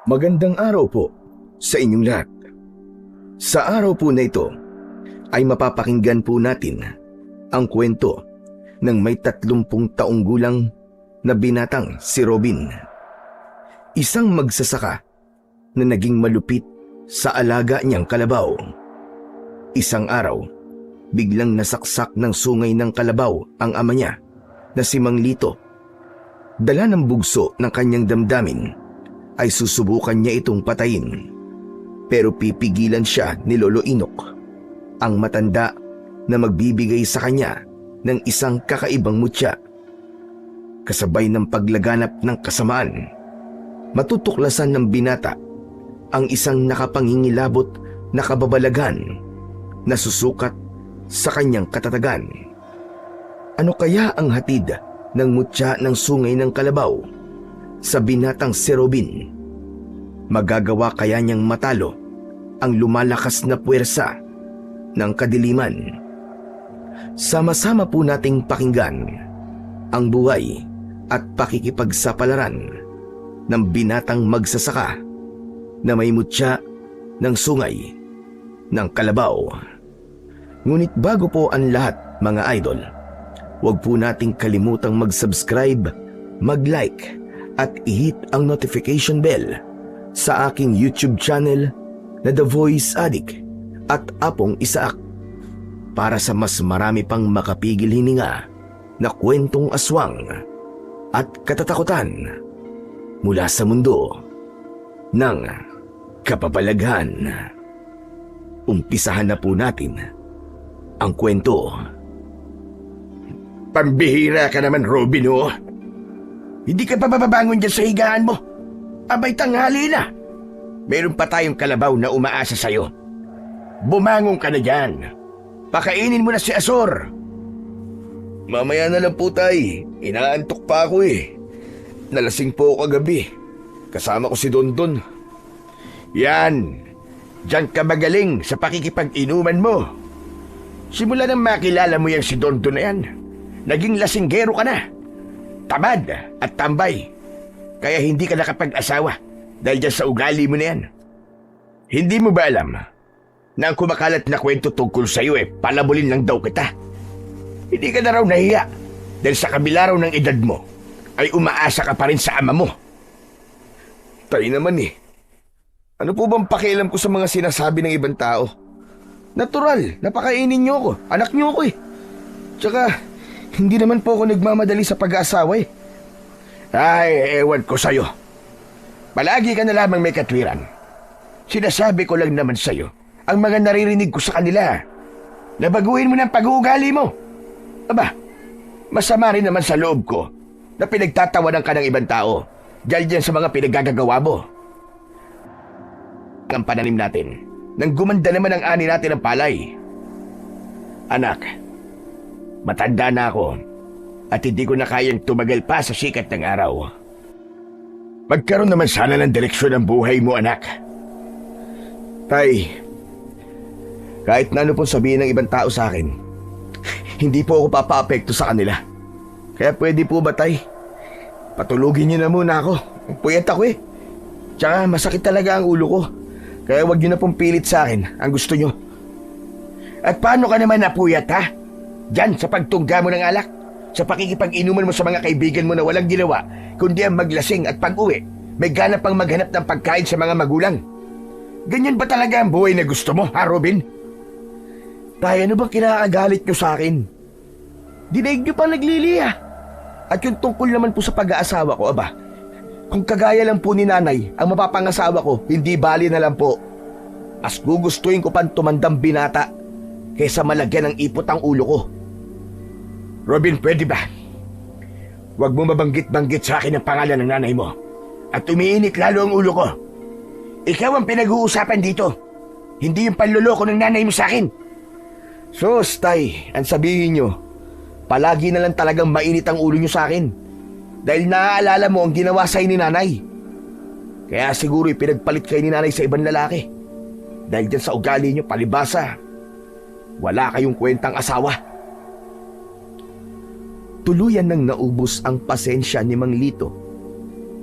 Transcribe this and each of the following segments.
Magandang araw po sa inyong lahat. Sa araw po na ito ay mapapakinggan po natin ang kwento ng may 30 taong gulang na binatang si Robin. Isang magsasaka na naging malupit sa alaga niyang kalabaw. Isang araw, biglang nasaksak ng sungay ng kalabaw ang ama niya na si Mang Lito. Dala ng bugso ng kanyang damdamin ay susubukan niya itong patayin. Pero pipigilan siya ni Lolo Inok, ang matanda na magbibigay sa kanya ng isang kakaibang mutya. Kasabay ng paglaganap ng kasamaan, matutuklasan ng binata ang isang nakapangingilabot na kababalagan na susukat sa kanyang katatagan. Ano kaya ang hatid ng mutya ng sungay ng kalabaw sa binatang si Robin? Magagawa kaya niyang matalo ang lumalakas na puwersa ng kadiliman? Sama-sama po nating pakinggan ang buhay at pakikipagsapalaran ng binatang magsasaka na may mutya ng sungay ng kalabaw. Ngunit bago po ang lahat, mga idol, huwag po nating kalimutang mag-subscribe, mag-like at i-hit ang notification bell sa aking YouTube channel na The Voice Addict at Apong Isaak para sa mas marami pang makapigil hininga na kwentong aswang at katatakutan mula sa mundo ng kababalaghan. Umpisahan na po natin ang kwento. Pambihira ka naman, Robin, oh. Hindi ka pa babangon dyan sa higaan mo. Abay, tanghali na. Meron pa tayong kalabaw na umaasa sa'yo. Bumangon ka na dyan. Pakainin mo na si Azor. Mamaya na lang po, tay. Inaantok pa ako eh. Nalasing po ako kagabi. Kasama ko si Dondon. Yan. Diyan ka magaling sa pakikipag-inuman mo. Simula nang makilala mo yung si Dondon na yan, naging lasinggero ka na. Tamad at tambay. Kaya hindi ka nakapag-asawa dahil dyan sa ugali mo na yan. Hindi mo ba alam na ang kumakalat na kwento tungkol sa'yo palabulin lang daw kita? Hindi ka na raw nahiya dahil sa kabila raw ng edad mo ay umaasa ka pa rin sa ama mo. Tay naman eh. Ano po bang pakialam ko sa mga sinasabi ng ibang tao? Natural, napakainin niyo ako. Anak niyo ako eh. Tsaka, hindi naman po ako nagmamadali sa pag-aasawa eh. Ay, ewan ko sa'yo. Palagi ka na lamang may katwiran. Sinasabi ko lang naman sa'yo ang mga naririnig ko sa kanila. Nabaguhin mo ng pag-uugali mo. Aba, masama rin naman sa loob ko na pinagtatawanan ka ng ibang tao dahil dyan sa mga pinaggagawa mo. Ang pananim natin nang gumanda naman ang ani natin ng palay. Anak, matanda na ako at hindi ko na kayang tumagal pa sa sikat ng araw. Magkaroon naman sana ng direksyon ang buhay mo, anak. Tay, kahit na ano pong sabihin ng ibang tao sa akin, hindi po ako papaapekto sa kanila. Kaya pwede po ba, tay? Patulugin niyo na muna ako. Puyat ako eh. Tsaka masakit talaga ang ulo ko. Kaya wag niyo na pong pilit sa akin ang gusto niyo. At paano ka naman napuyat, ha? Diyan sa pagtungga mo ng alak? Sa pakikipag-inuman mo sa mga kaibigan mo na walang ginawa, kundi ang maglasing at pag-uwi, may gana pang maghanap ng pagkain sa mga magulang. Ganyan ba talaga ang buhay na gusto mo, ha, Robin? Tay, ano bang kinakagalit niyo sa akin? Dinaig niyo pa nagliliya. At yung tungkol naman po sa pag-aasawa ko, aba, kung kagaya lang po ni nanay ang mapapangasawa ko, hindi bali na lang po. Mas gugustuhin ko pang tumandang binata kaysa malagyan ng ipot ang ulo ko. Robin, pwede ba? Huwag mo mabanggit-banggit sa akin ang pangalan ng nanay mo at umiinit lalo ang ulo ko. Ikaw ang pinag-uusapan dito, hindi yung panloloko ng nanay mo sa akin. Sus, tay, ang sabihin nyo, palagi na lang talagang mainit ang ulo nyo sa akin dahil naaalala mo ang ginawa sa'yo ni nanay. Kaya siguro pinagpalit kayo ni nanay sa ibang lalaki dahil dyan sa ugali nyo, palibasa, wala kayong kwentang asawa. Tuluyan nang naubos ang pasensya ni Mang Lito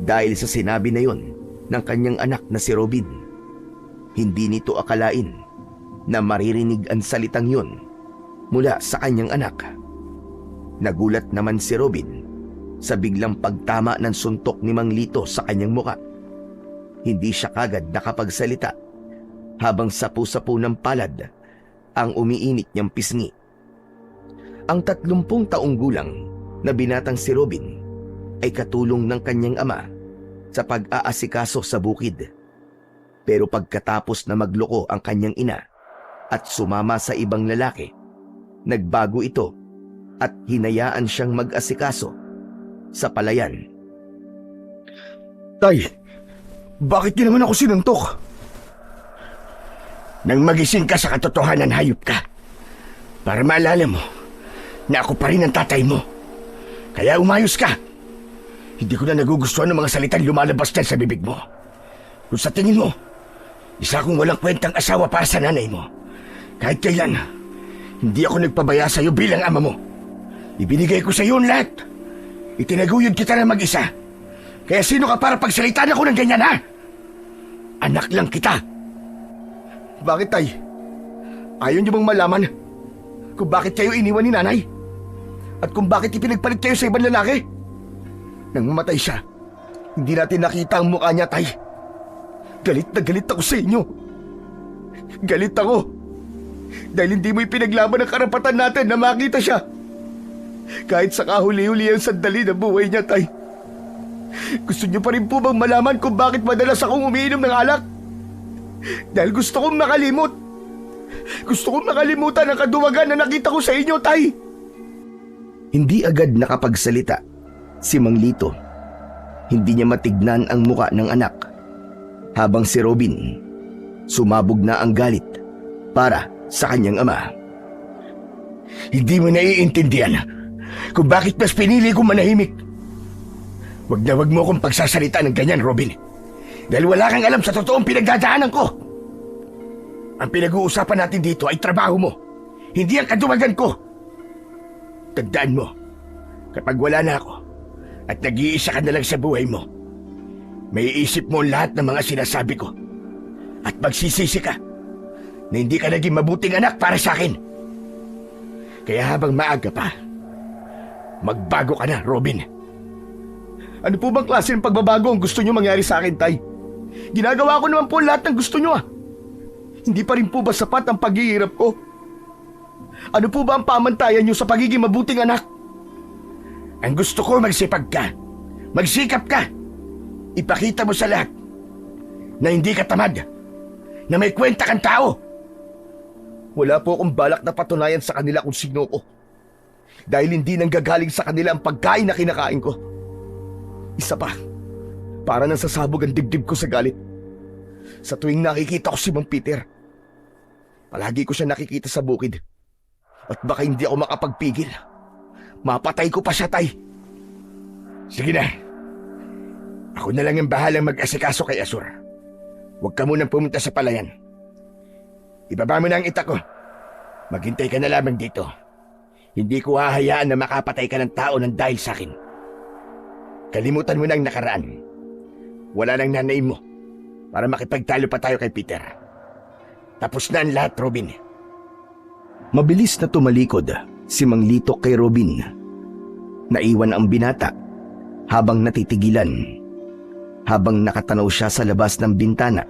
dahil sa sinabi na yon ng kanyang anak na si Robin. Hindi nito akalain na maririnig ang salitang yun mula sa kanyang anak. Nagulat naman si Robin sa biglang pagtama ng suntok ni Mang Lito sa kanyang muka. Hindi siya kagad nakapagsalita habang sapu-sapu ng palad ang umiinit niyang pisngi. Ang 30 taong gulang na binatang si Robin ay katulong ng kanyang ama sa pag-aasikaso sa bukid. Pero pagkatapos na magloko ang kanyang ina at sumama sa ibang lalaki, nagbago ito at hinayaan siyang mag-asikaso sa palayan. Tay, bakit niyo naman ako sinuntok? Nang magising ka sa katotohanan, hayop ka. Para maalala mo na ako pa rin ang tatay mo. Kaya umayos ka. Hindi ko na nagugustuhan ng mga salitang lumalabas dyan sa bibig mo. Kung sa tingin mo, isa akong walang kwentang asawa para sa nanay mo. Kahit kailan, hindi ako nagpabaya sa iyo bilang ama mo. Ibinigay ko sa iyo ang lahat. Itinaguyod kita na mag-isa. Kaya sino ka para pagsalitaan ako ng ganyan, ha? Anak lang kita. Bakit, tay? Ayaw niyo bang malaman kung bakit kayo iniwan ni nanay? At kung bakit ipinagpalit kayo sa ibang lalaki? Nang mamatay siya, hindi natin nakita ang mukha niya, tay. Galit na galit ako sa inyo. Galit ako. Dahil hindi mo ipinaglaban ang karapatan natin na makita siya. Kahit sa kahuli-huli ang sandali na buhay niya, tay. Gusto niyo pa rin po bang malaman kung bakit madalas akong umiinom ng alak? Dahil gusto kong makalimot. Gusto kong makalimutan ang kaduwagan na nakita ko sa inyo, tay. Hindi agad nakapagsalita si Mang Lito. Hindi niya matignan ang muka ng anak. Habang si Robin, sumabog na ang galit para sa kanyang ama. Hindi mo naiintindihan kung bakit mas pinili kong manahimik. Wag na wag mo akong pagsasalita ng ganyan, Robin. Dahil wala kang alam sa totoong pinagdadaanan ko. Ang pinag-uusapan natin dito ay trabaho mo, hindi ang kaduwagan ko. Tandaan mo, kapag wala na ako at nag-iisa ka na lang sa buhay mo, may iisip mo lahat ng mga sinasabi ko at magsisisi ka na hindi ka naging mabuting anak para sa akin. Kaya habang maaga pa, magbago ka na, Robin. Ano po bang klase ng pagbabago ang gusto nyo mangyari sa akin, tay? Ginagawa ko naman po lahat ng gusto nyo, ah. Hindi pa rin po ba sapat ang paghihirap ko? Ano po ba ang pamantayan nyo sa pagiging mabuting anak? Ang gusto ko, magsipag ka. Magsikap ka. Ipakita mo sa lahat na hindi ka tamad, na may kwenta kang tao. Wala po akong balak na patunayan sa kanila kung sino ko. Dahil hindi nanggagaling sa kanila ang pagkain na kinakain ko. Isa pa, para nang sasabog ang dibdib ko sa galit. Sa tuwing nakikita ko si Mang Peter, palagi ko siya nakikita sa bukid. At baka hindi ako makapagpigil. Mapatay ko pa siya, tay. Sige na. Ako na lang ang bahalang mag-asikaso kay Asur. Huwag ka munang pumunta sa palayan. Ibaba mo na ang ita ko. Maghintay ka na lamang dito. Hindi ko hahayaan na makapatay ka ng tao ng dahil sa akin. Kalimutan mo na ang nakaraan. Wala nang nanay mo para makipagtalo pa tayo kay Peter. Tapos na ang lahat, Robin. Mabilis na tumalikod si Mang Lito kay Robin. Naiwan ang binata habang natitigilan. Habang nakatanaw siya sa labas ng bintana,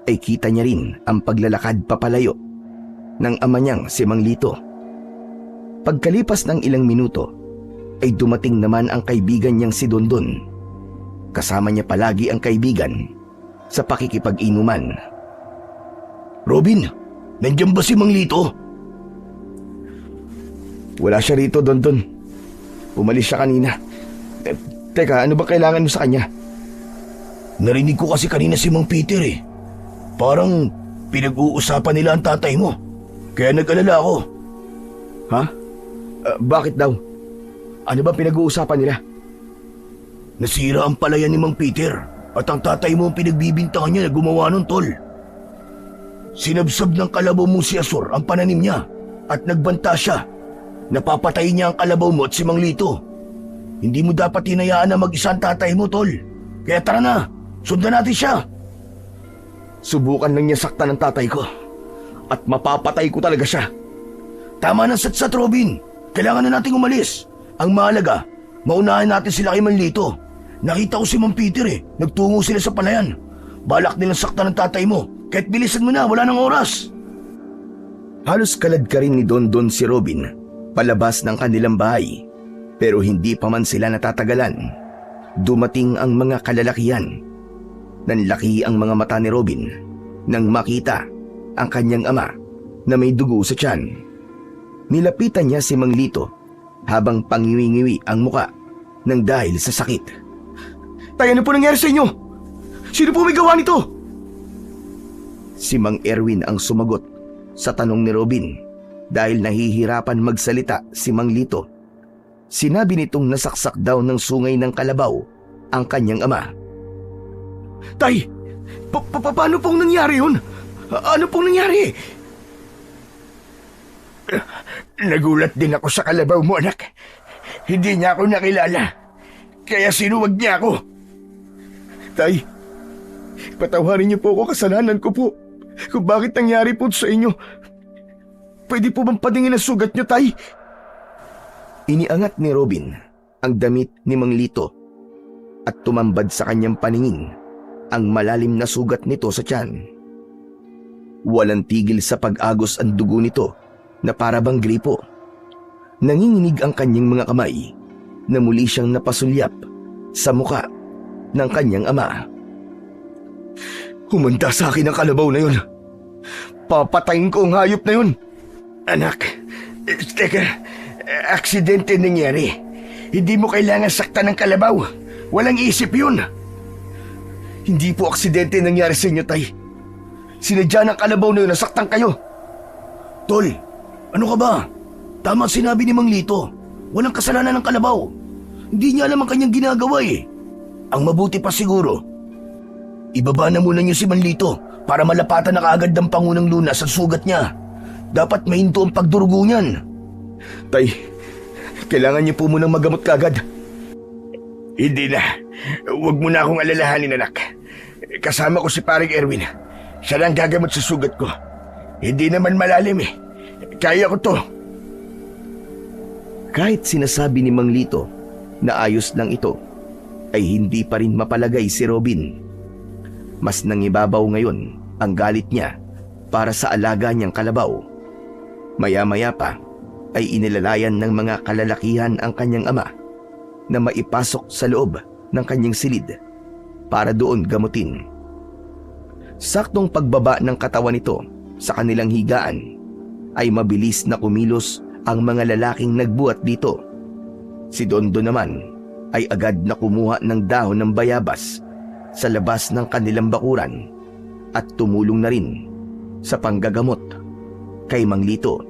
ay kita niya rin ang paglalakad papalayo ng ama niyang si Mang Lito. Pagkalipas ng ilang minuto, ay dumating naman ang kaibigan niyang si Dondon. Kasama niya palagi ang kaibigan sa pakikipag-inuman. Robin, nandiyan ba si Mang Lito? Wala siya rito, Dondon. Umalis siya kanina. Teka, ano ba kailangan mo sa kanya? Narinig ko kasi kanina si Mang Peter eh. Parang pinag-uusapan nila ang tatay mo. Kaya nag-alala ako. Ha? Bakit daw? Ano ba pinag-uusapan nila? Nasira ang palayan ni Mang Peter at ang tatay mo ang pinagbibintangan niya na gumawa nun, tol. Sinabsab ng kalabaw mo si Asur ang pananim niya at nagbanta siya. Napapatayin niya ang kalabaw mo at si Mang Lito. Hindi mo dapat hinayaan na mag-isa ang tatay mo, tol. Kaya tara na, Sundan natin siya. Subukan lang niya saktan ng tatay ko. At mapapatay ko talaga siya. Tama ng satsat, Robin. Kailangan na nating umalis. Ang mahalaga, maunahan natin sila kay Manlito. Nakita ko si Mang Peter Nagtungo sila sa palayan. Balak nilang saktan ng tatay mo. Kahit bilisan mo na, wala nang oras. Halos kalad ka rin ni Dondon si Robin palabas ng kanilang bahay. Pero hindi pa man sila natatagalan. Dumating ang mga kalalakihan. Nanlaki ang mga mata ni Robin nang makita ang kanyang ama na may dugo sa tiyan. Nilapitan niya si Mang Lito habang pangiwi-ngiwi ang muka nang dahil sa sakit. Tay, ano po nangyari sa inyo? Sino po may gawa nito? Si Mang Erwin ang sumagot sa tanong ni Robin dahil nahihirapan magsalita si Mang Lito. Sinabi nitong nasaksak daw ng sungay ng kalabaw ang kanyang ama. Tay, paano pong nangyari yun? Ano pong nangyari? Nagulat din ako sa kalabaw mo, anak. Hindi niya ako nakilala. Kaya sinuwag niya ako. Tay, patawarin niyo po ako, kasalanan ko po. Kung bakit nangyari po sa inyo. Pwede po bang padingin ang sugat niyo, Tay? Iniangat ni Robin ang damit ni Mang Lito at tumambad sa kanyang paningin ang malalim na sugat nito sa tiyan. Walang tigil sa pag-agos ang dugo nito na para bang gripo. Nanginginig ang kanyang mga kamay na muli siyang napasulyap sa muka ng kanyang ama. Humanda sa akin ang kalabaw na yun. Papatayin ko ang hayop na yun. Anak, teka, aksidente nangyari. Hindi mo kailangan saktan ng kalabaw. Walang isip yun. Hindi po aksidente nangyari sa inyo, Tay. Sinadya ng kalabaw na yun, nasaktan kayo. Tol, ano ka ba? Tama ang sinabi ni Mang Lito. Walang kasalanan ng kalabaw. Hindi niya alam ang kanyang ginagawa Ang mabuti pa siguro, ibaba na muna niyo si Mang Lito para malapatan na kaagad ng Pangunang Luna sa sugat niya. Dapat mahinto ang pagdurugo niyan. Tay, kailangan niyo po munang magamot kaagad. Hindi na. Huwag mo na akong alalahanin, anak. Kasama ko si Paring Erwin. Siya lang gagamot sa sugat ko. Hindi naman malalim Kaya ko to. Kahit sinasabi ni Mang Lito na ayos lang ito, ay hindi pa rin mapalagay si Robin. Mas nangibabaw ngayon ang galit niya para sa alaga niyang kalabaw. Maya-maya pa ay inilalayan ng mga kalalakihan ang kanyang ama na maipasok sa loob ng kanyang silid para doon gamutin. Saktong pagbaba ng katawan nito sa kanilang higaan ay mabilis na kumilos ang mga lalaking nagbuhat dito. Si Dondo naman ay agad na kumuha ng dahon ng bayabas sa labas ng kanilang bakuran at tumulong na rin sa panggagamot kay Mang Lito.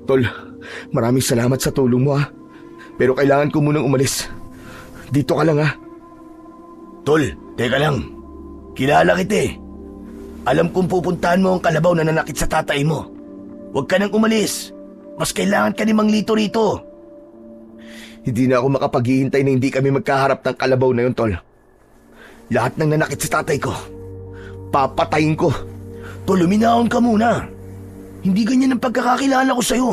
Tol, maraming salamat sa tulong mo Pero kailangan ko munang umalis. Dito ka lang Tol, teka lang. Kilala kita Alam kong pupuntahan mo ang kalabaw na nanakit sa tatay mo. Huwag ka nang umalis. Mas kailangan ka ni Mang Lito rito. Hindi na ako makapaghihintay na hindi kami magkaharap ng kalabaw na yun, Tol. Lahat ng nanakit sa tatay ko, papatayin ko. Tol, luminahon ka muna. Hindi ganyan ang pagkakakilala ko sa'yo.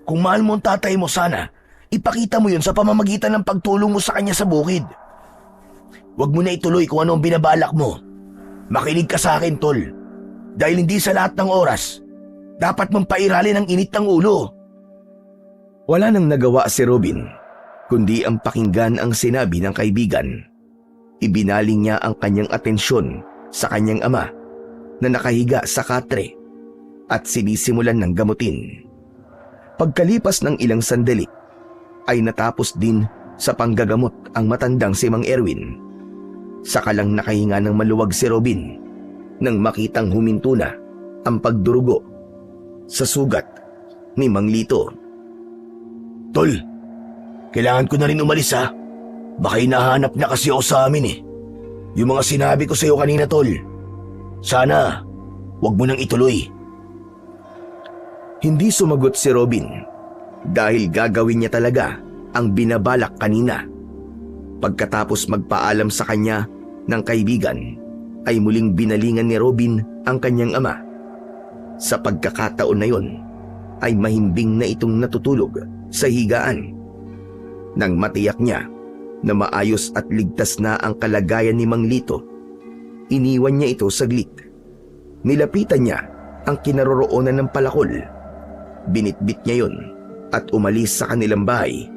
Kung mahal mo ang tatay mo, sana ipakita mo yun sa pamamagitan ng pagtulong mo sa kanya sa bukid. Huwag mo na ituloy kung ano ang binabalak mo. Makinig ka sa akin, Tol. Dahil hindi sa lahat ng oras, dapat mong pairalin ang init ng ulo. Wala nang nagawa si Robin, kundi ang pakinggan ang sinabi ng kaibigan. Ibinaling niya ang kanyang atensyon sa kanyang ama na nakahiga sa katre at sinisimulan ng gamutin. Pagkalipas ng ilang sandali, ay natapos din sa panggagamot ang matandang si Mang Erwin. Saka lang nakahinga ng maluwag si Robin nang makitang huminto na ang pagdurugo sa sugat ni Mang Lito. Tol, kailangan ko na rin umalis Baka hinahanap na kasi ako sa amin Yung mga sinabi ko sa iyo kanina, Tol. Sana, wag mo nang ituloy. Hindi sumagot si Robin dahil gagawin niya talaga ang binabalak kanina. Pagkatapos magpaalam sa kanya ng kaibigan ay muling binalingan ni Robin ang kanyang ama. Sa pagkakataon na yon ay mahimbing na itong natutulog sa higaan. Nang matiyak niya na maayos at ligtas na ang kalagayan ni Mang Lito, iniwan niya ito saglit. Nilapitan niya ang kinaroroonan ng palakol. Binitbit niya yon at umalis sa kanilang bahay.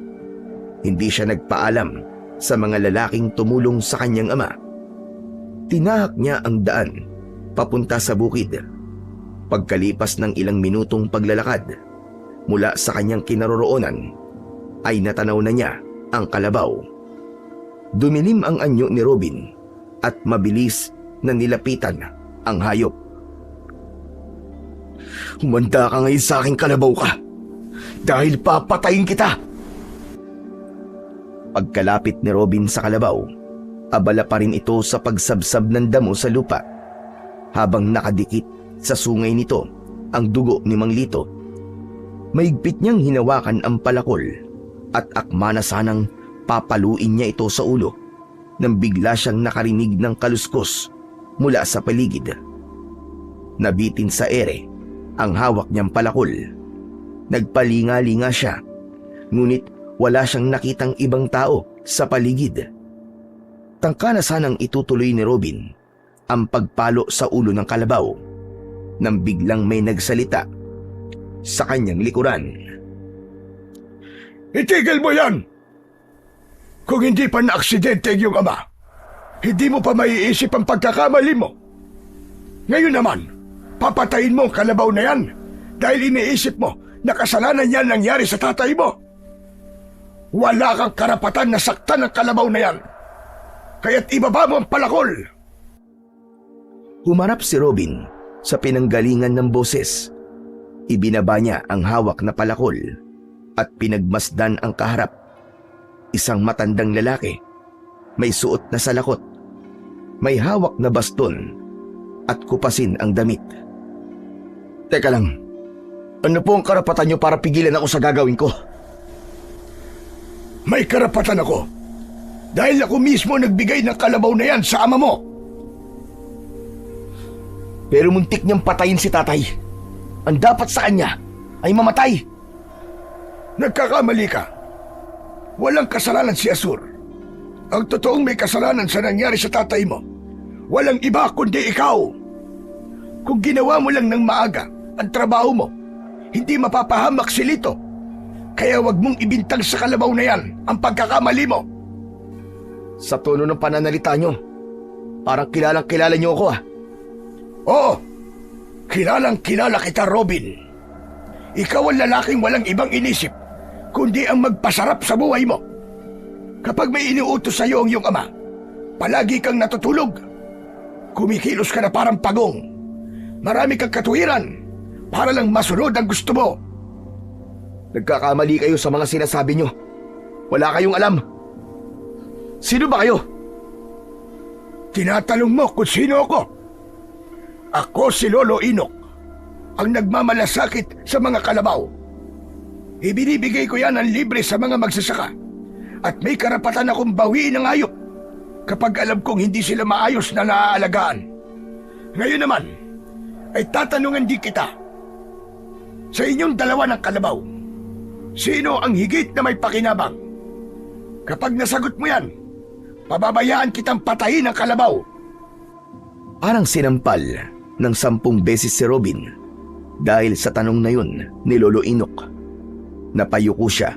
Hindi siya nagpaalam sa mga lalaking tumulong sa kanyang ama. Tinahak niya ang daan papunta sa bukid. Pagkalipas ng ilang minutong paglalakad mula sa kanyang kinaroroonan, ay natanaw na niya ang kalabaw. Dumilim ang anyo ni Robin at mabilis na nilapitan ang hayop. "Humanda ka ngayon sa aking kalabaw ka, dahil papatayin kita!" Pagkalapit ni Robin sa kalabaw, abala pa rin ito sa pagsabsab ng damo sa lupa, habang nakadikit sa sungay nito ang dugo ni Mang Lito. Mahigpit niyang hinawakan ang palakol at akma na sanang papaluin niya ito sa ulo nang bigla siyang nakarinig ng kaluskos mula sa paligid. Nabitin sa ere ang hawak niyang palakol. Nagpalinga-linga siya, ngunit wala siyang nakitang ibang tao sa paligid. Tangka na sanang itutuloy ni Robin ang pagpalo sa ulo ng kalabaw nang biglang may nagsalita sa kanyang likuran. "Itigil mo yan! Kung hindi pa na-aksidente ang iyong ama, hindi mo pa maiisip ang pagkakamali mo. Ngayon naman, papatayin mo ang kalabaw na yan dahil iniisip mo na kasalanan yan nangyari sa tatay mo. Wala kang karapatan na saktan ang kalabaw na yan, kaya't ibaba mo ang palakol!" Humarap si Robin sa pinanggalingan ng boses. Ibinaba niya ang hawak na palakol at pinagmasdan ang kaharap. Isang matandang lalaki, may suot na salakot, may hawak na baston at kupasin ang damit. "Teka lang, ano po ang karapatan niyo para pigilan ako sa gagawin ko?" "May karapatan ako dahil ako mismo nagbigay ng kalabaw na yan sa ama mo." "Pero muntik niyang patayin si tatay. Ang dapat sa kanya ay mamatay." "Nagkakamali ka. Walang kasalanan si Asur. Ang totoong may kasalanan sa nangyari sa tatay mo, walang iba kundi ikaw. Kung ginawa mo lang ng maaga ang trabaho mo, hindi mapapahamak si Lito. Kaya wag mong ibintang sa kalabaw na yan ang pagkakamali mo." Sa tono ng pananalita niyo, parang kilalang-kilala niyo ako ah. "Oo, kilalang-kilala kita, Robin. Ikaw ang lalaking walang ibang inisip kundi ang magpasarap sa buhay mo. Kapag may iniutos sa iyo ang iyong ama, palagi kang natutulog. Kumikilos ka na parang pagong. Marami kang katuwiran para lang masunod ang gusto mo." Nagkakamali kayo sa mga sinasabi niyo. Wala kayong alam. Sino ba kayo? "Tinatanong mo kung sino ako? Ako si Lolo Inok, ang nagmamalasakit sa mga kalabaw. Ibinibigay ko yan ang libre sa mga magsasaka at may karapatan akong bawiin ang hayop kapag alam kong hindi sila maayos na naaalagaan. Ngayon naman, ay tatanungan din kita. Sa inyong dalawa ng kalabaw, sino ang higit na may pakinabang? Kapag nasagot mo yan, pababayaan kitang patayin ang kalabaw." Parang sinampal ng 10 beses si Robin dahil sa tanong na yun ni Lolo Inok. Napayuko siya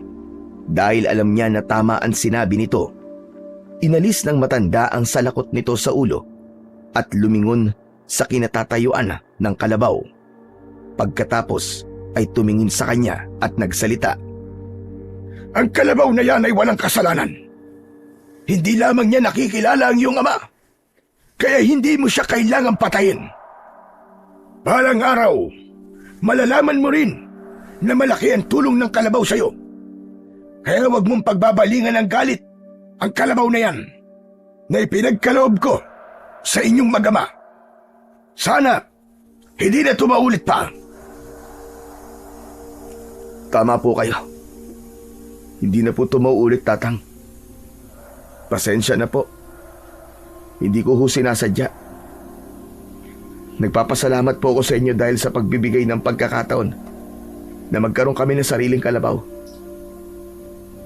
dahil alam niya na tama ang sinabi nito. Inalis ng matanda ang salakot nito sa ulo at lumingon sa kinatatayuan ng kalabaw. Pagkatapos ay tumingin sa kanya at nagsalita. "Ang kalabaw na yan ay walang kasalanan. Hindi lamang niya nakikilala ang iyong ama, kaya hindi mo siya kailangang patayin. Balang araw, malalaman mo rin na malaki ang tulong ng kalabaw sa iyo. Kaya wag mong pagbabalingan ng galit ang kalabaw na yan na ipinagkaloob ko sa inyong mag-ama. Sana hindi na tumaulit pa." Tama po kayo. Hindi na po ito mauulit, Tatang. Pasensya na po. Hindi ko ho sinasadya. Nagpapasalamat po ako sa inyo dahil sa pagbibigay ng pagkakataon na magkaroon kami ng sariling kalabaw.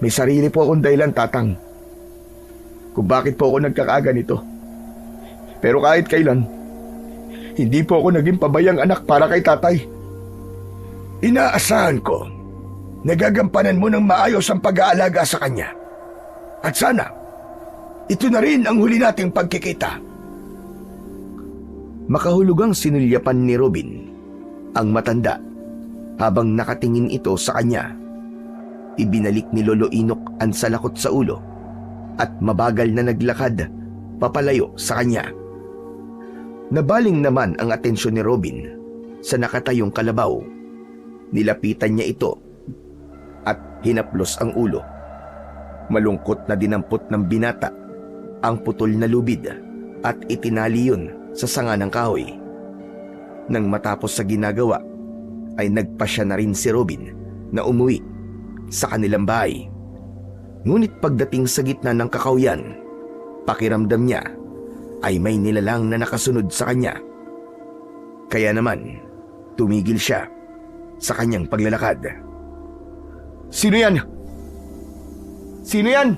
May sarili po akong dahilan, Tatang, kung bakit po ako nagkakaganito. Pero kahit kailan, hindi po ako naging pabayang anak para kay tatay. Inaasahan ko, nagagampanan mo ng maayos ang pag-aalaga sa kanya. At sana, ito na rin ang huli nating pagkikita. Makahulugang sinulyapan ni Robin ang matanda habang nakatingin ito sa kanya. Ibinalik ni Lolo Inok ang salakot sa ulo at mabagal na naglakad papalayo sa kanya. Nabaling naman ang atensyon ni Robin sa nakatayong kalabaw. Nilapitan niya ito at hinaplos ang ulo. Malungkot na dinampot ng binata ang putol na lubid at itinali yun sa sanga ng kahoy. Nang matapos sa ginagawa, ay nagpasya na rin si Robin na umuwi sa kanilang bahay. Ngunit pagdating sa gitna ng kakawyan, pakiramdam niya ay may nilalang na nakasunod sa kanya. Kaya naman, tumigil siya sa kanyang paglalakad. Sino yan? Sino yan?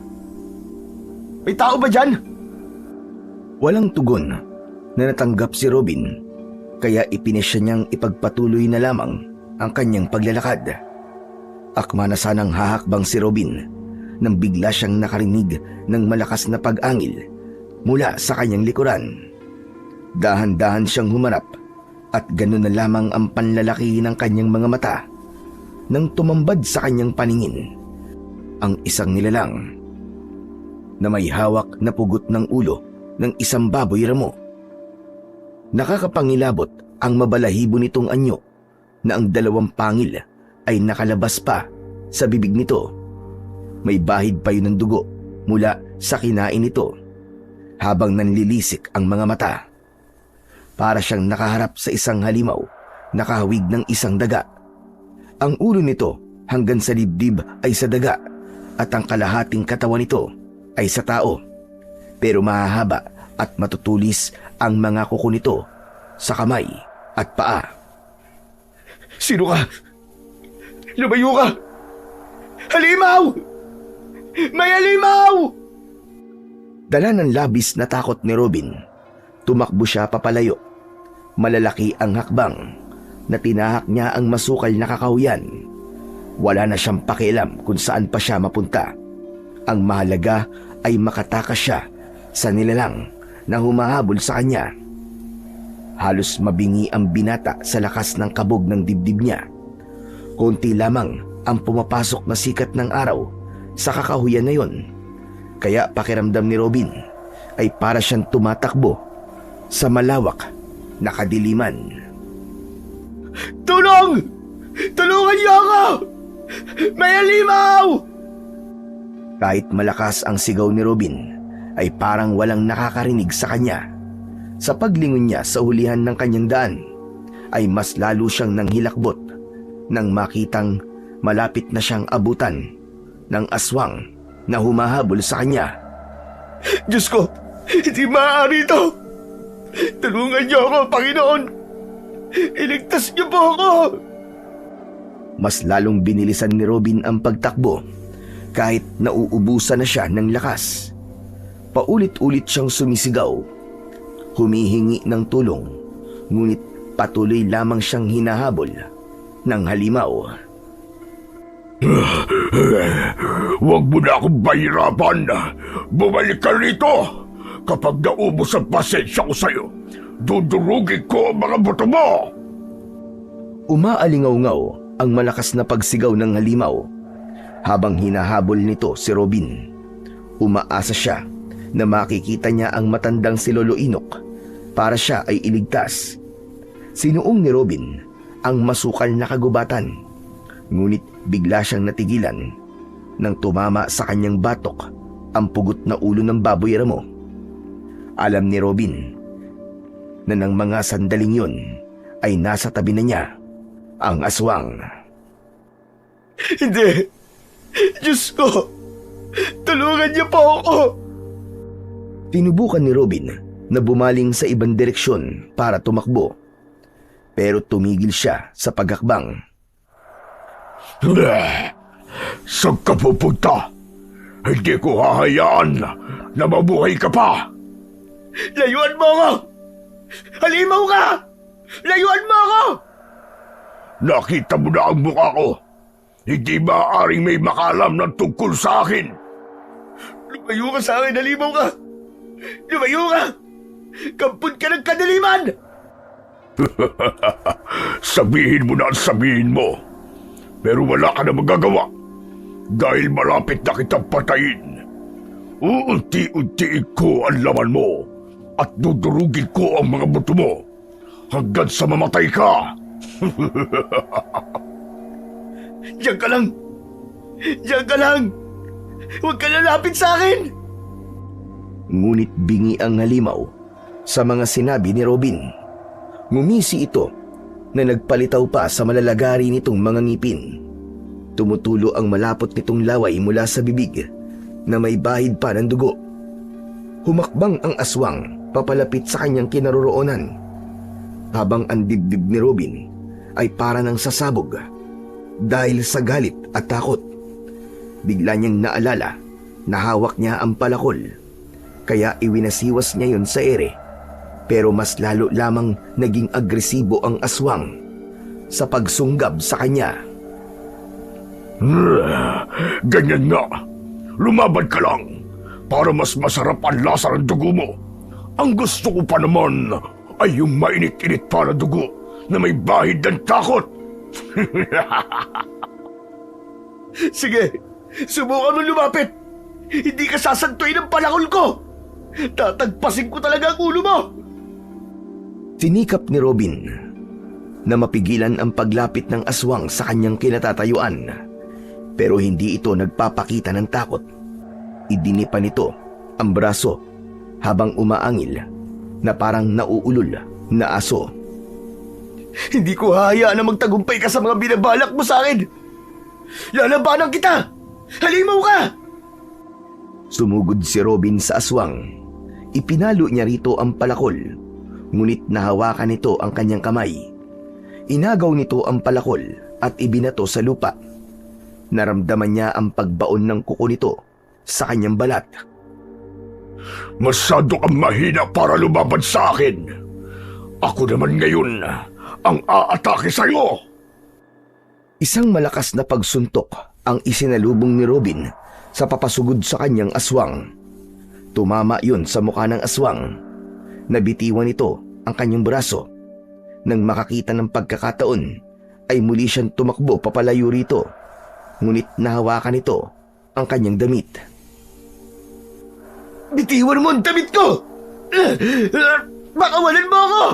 May tao ba dyan? Walang tugon na natanggap si Robin, kaya ipinisya niyang ipagpatuloy na lamang ang kanyang paglalakad. Akma na sanang hahakbang si Robin nang bigla siyang nakarinig ng malakas na pag-angil mula sa kanyang likuran. Dahan-dahan siyang humarap at ganoon na lamang ang panlalaki ng kanyang mga mata nang tumambad sa kanyang paningin ang isang nilalang na may hawak na pugot ng ulo ng isang baboy ramo. Nakakapangilabot ang mabalahibo nitong anyo na ang dalawang pangil ay nakalabas pa sa bibig nito. May bahid pa yun ng dugo mula sa kinain nito habang nanlilisik ang mga mata. Para siyang nakaharap sa isang halimaw na kahawig ng isang daga. Ang ulo nito hanggang sa dibdib ay sa daga at ang kalahating katawan nito ay sa tao. Pero mahahaba at matutulis ang mga kuko nito sa kamay at paa. Sino ka? Lumayo ka! Halimaw! May halimaw! Dala ng labis na takot ni Robin, tumakbo siya papalayo. Malalaki ang hakbang na tinahak niya ang masukal na kakahuyan. Wala na siyang pakialam kung saan pa siya mapunta. Ang mahalaga ay makatakas siya sa nilalang na humahabol sa kanya. Halos mabingi ang binata sa lakas ng kabog ng dibdib niya. Konti lamang ang pumapasok na sikat ng araw sa kakahuyan na yon. Kaya pakiramdam ni Robin ay para siyang tumatakbo sa malawak na kadiliman. Tulong! Tulungan niyo ako! May halimaw! Kahit malakas ang sigaw ni Robin, ay parang walang nakakarinig sa kanya. Sa paglingon niya sa hulihan ng kanyang daan, ay mas lalo siyang nanghilakbot nang makitang malapit na siyang abutan ng aswang na humahabol sa kanya. Diyos ko, hindi maaari ito! Tulungan niyo ako, Panginoon! Iligtas niyo po ako! Mas lalong binilisan ni Robin ang pagtakbo kahit nauubusan na siya ng lakas. Paulit-ulit siyang sumisigaw, humihingi ng tulong, ngunit patuloy lamang siyang hinahabol ng halimaw. Huwag mo na akong bahirapan. Bumalik ka rito. Kapag naubos ang pasensya ko sa'yo, dudurugin ko ang mga buto mo. Umaalingaw-ngaw ang malakas na pagsigaw ng halimaw. Habang hinahabol nito si Robin, umaasa siya na makikita niya ang matandang si Lolo Inok para siya ay iligtas. Sinuong ni Robin ang masukal na kagubatan, ngunit bigla siyang natigilan nang tumama sa kanyang batok ang pugot na ulo ng baboy ramo. Alam ni Robin na nang mga sandaling yun ay nasa tabi na niya ang aswang. Hindi! Diyos ko! Tulungan niyo po ako! Tinubukan ni Robin na bumaling sa ibang direksyon para tumakbo. Pero tumigil siya sa paghakbang. Saan ka pupunta? Hindi ko hahayaan na mabuhay ka pa! Layuan mo ako! Halimaw ka! Layuan mo ako! Nakita mo na ang mukha ko. Hindi maaaring may makalam ng tungkol sa akin. Lumayo ka sa akin, halimaw ka! Lumayo ka! Kampun ka ng kadiliman! Sabihin mo na ang sabihin mo. Pero wala ka na magagawa. Dahil malapit na kitang patayin. Uunti-untiin ko ang laman mo at dudurugin ko ang mga buto mo hanggang sa mamatay ka. Diyan ka lang! Diyan ka lang! Huwag ka lalapit sa akin! Ngunit bingi ang halimaw sa mga sinabi ni Robin. Ngumisi ito na nagpalitaw pa sa malalagari nitong mga ngipin. Tumutulo ang malapot nitong laway mula sa bibig na may bahid pa ng dugo. Humakbang ang aswang papalapit sa kanyang kinaroroonan, habang ang dibdib ni Robin ay para ng sasabog dahil sa galit at takot. Bigla niyang naalala na hawak niya ang palakol, kaya iwinasiwas niya yon sa ere. Pero mas lalo lamang naging agresibo ang aswang sa pagsunggab sa kanya. Ganyan nga. Lumaban ka lang para mas masarap ang lasa ng dugo mo. Ang gusto ko pa naman ay yung mainit-init pa na dugo na may bahid ng takot. Sige, subukan mo lumapit. Hindi ka sasantuin ng palakol ko. Tatagpasin ko talaga ang ulo mo. Tinikap ni Robin na mapigilan ang paglapit ng aswang sa kanyang kinatatayuan, pero hindi ito nagpapakita ng takot. Idinipa nito ang braso habang umaangil na parang nauulol na aso. Hindi ko hahayaan na magtagumpay ka sa mga binabalak mo sa akin. Lalabanan kita! Halimaw ka! Sumugod si Robin sa aswang. Ipinalo niya rito ang palakol, ngunit nahawakan nito ang kanyang kamay. Inagaw nito ang palakol at ibinato sa lupa. Naramdaman niya ang pagbaon ng kuko nito sa kanyang balat. Masyado kang mahina para lumaban sa akin. Ako naman ngayon ang aatake sa'yo. Isang malakas na pagsuntok ang isinalubong ni Robin sa papasugod sa kanyang aswang. Tumama yun sa mukha ng aswang. Nabitiwan nito ang kanyang braso. Nang makakita ng pagkakataon, ay muli siyang tumakbo papalayo rito. Ngunit nahawakan nito ang kanyang damit. Bitiwan mo ang damit ko! Makawalan mo ako!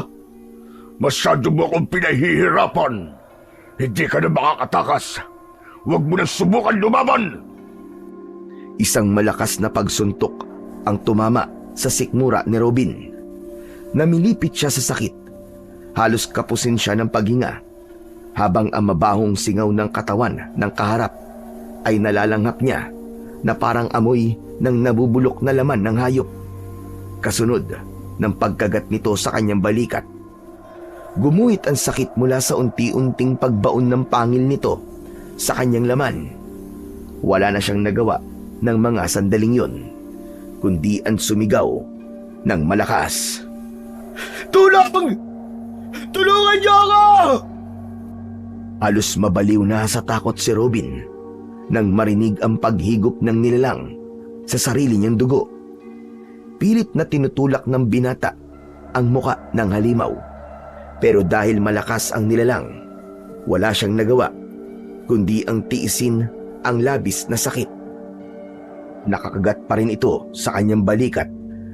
Masyado mo akong pinahihirapan. Hindi ka na makakatakas. Huwag mo na subukan lumaban! Isang malakas na pagsuntok ang tumama sa sikmura ni Robin. Namilipit siya sa sakit. Halos kapusin siya ng paghinga, habang ang mabahong singaw ng katawan ng kaharap ay nalalanghap niya na parang amoy ng nabubulok na laman ng hayop. Kasunod ng pagkagat nito sa kanyang balikat, gumuhit ang sakit mula sa unti-unting pagbaon ng pangil nito sa kanyang laman. Wala na siyang nagawa ng mga sandaling yon, kundi ang sumigaw ng malakas. Tulong! Tulungan niyo ako! Halos mabaliw na sa takot si Robin nang marinig ang paghigop ng nilalang sa sarili niyang dugo. Pilit na tinutulak ng binata ang muka ng halimaw. Pero dahil malakas ang nilalang, wala siyang nagawa kundi ang tiisin ang labis na sakit. Nakakagat pa rin ito sa kanyang balikat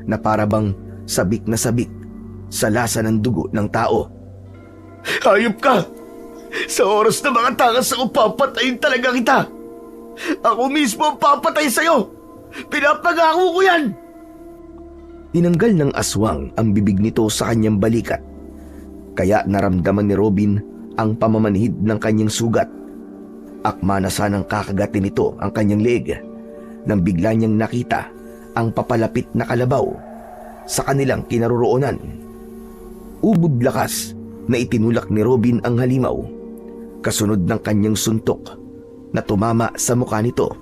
na parabang sabik na sabik sa lasa ng dugo ng tao. Hayop ka! Sa oras na mga takas ako papatayin talaga kita! Ako mismo ang papatay sa'yo! Pinapangako ko yan! Tinanggal ng aswang ang bibig nito sa kanyang balikat, kaya naramdaman ni Robin ang pamamanhid ng kanyang sugat. Akma na sanang kakagatin nito ang kanyang leeg nang bigla niyang nakita ang papalapit na kalabaw sa kanilang kinaroroonan. Ubod lakas na itinulak ni Robin ang halimaw, kasunod ng kanyang suntok na tumama sa mukha nito.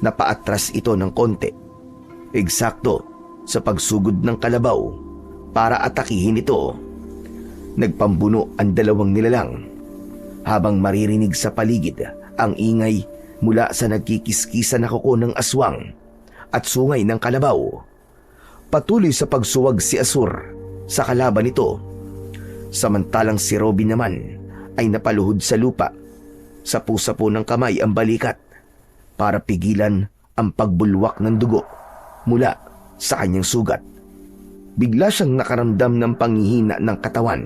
Napaatras ito ng konti, eksakto sa pagsugod ng kalabaw para atakihin ito. Nagpambuno ang dalawang nilalang habang maririnig sa paligid ang ingay mula sa nagkikiskisa na kuko ng aswang at sungay ng kalabaw. Patuloy sa pagsuwag si Azur sa kalaban nito, samantalang si Robin naman ay napaluhod sa lupa. Sapu-sapu ng kamay ang balikat para pigilan ang pagbulwak ng dugo mula sa kanyang sugat. Bigla siyang nakaramdam ng panghihina ng katawan.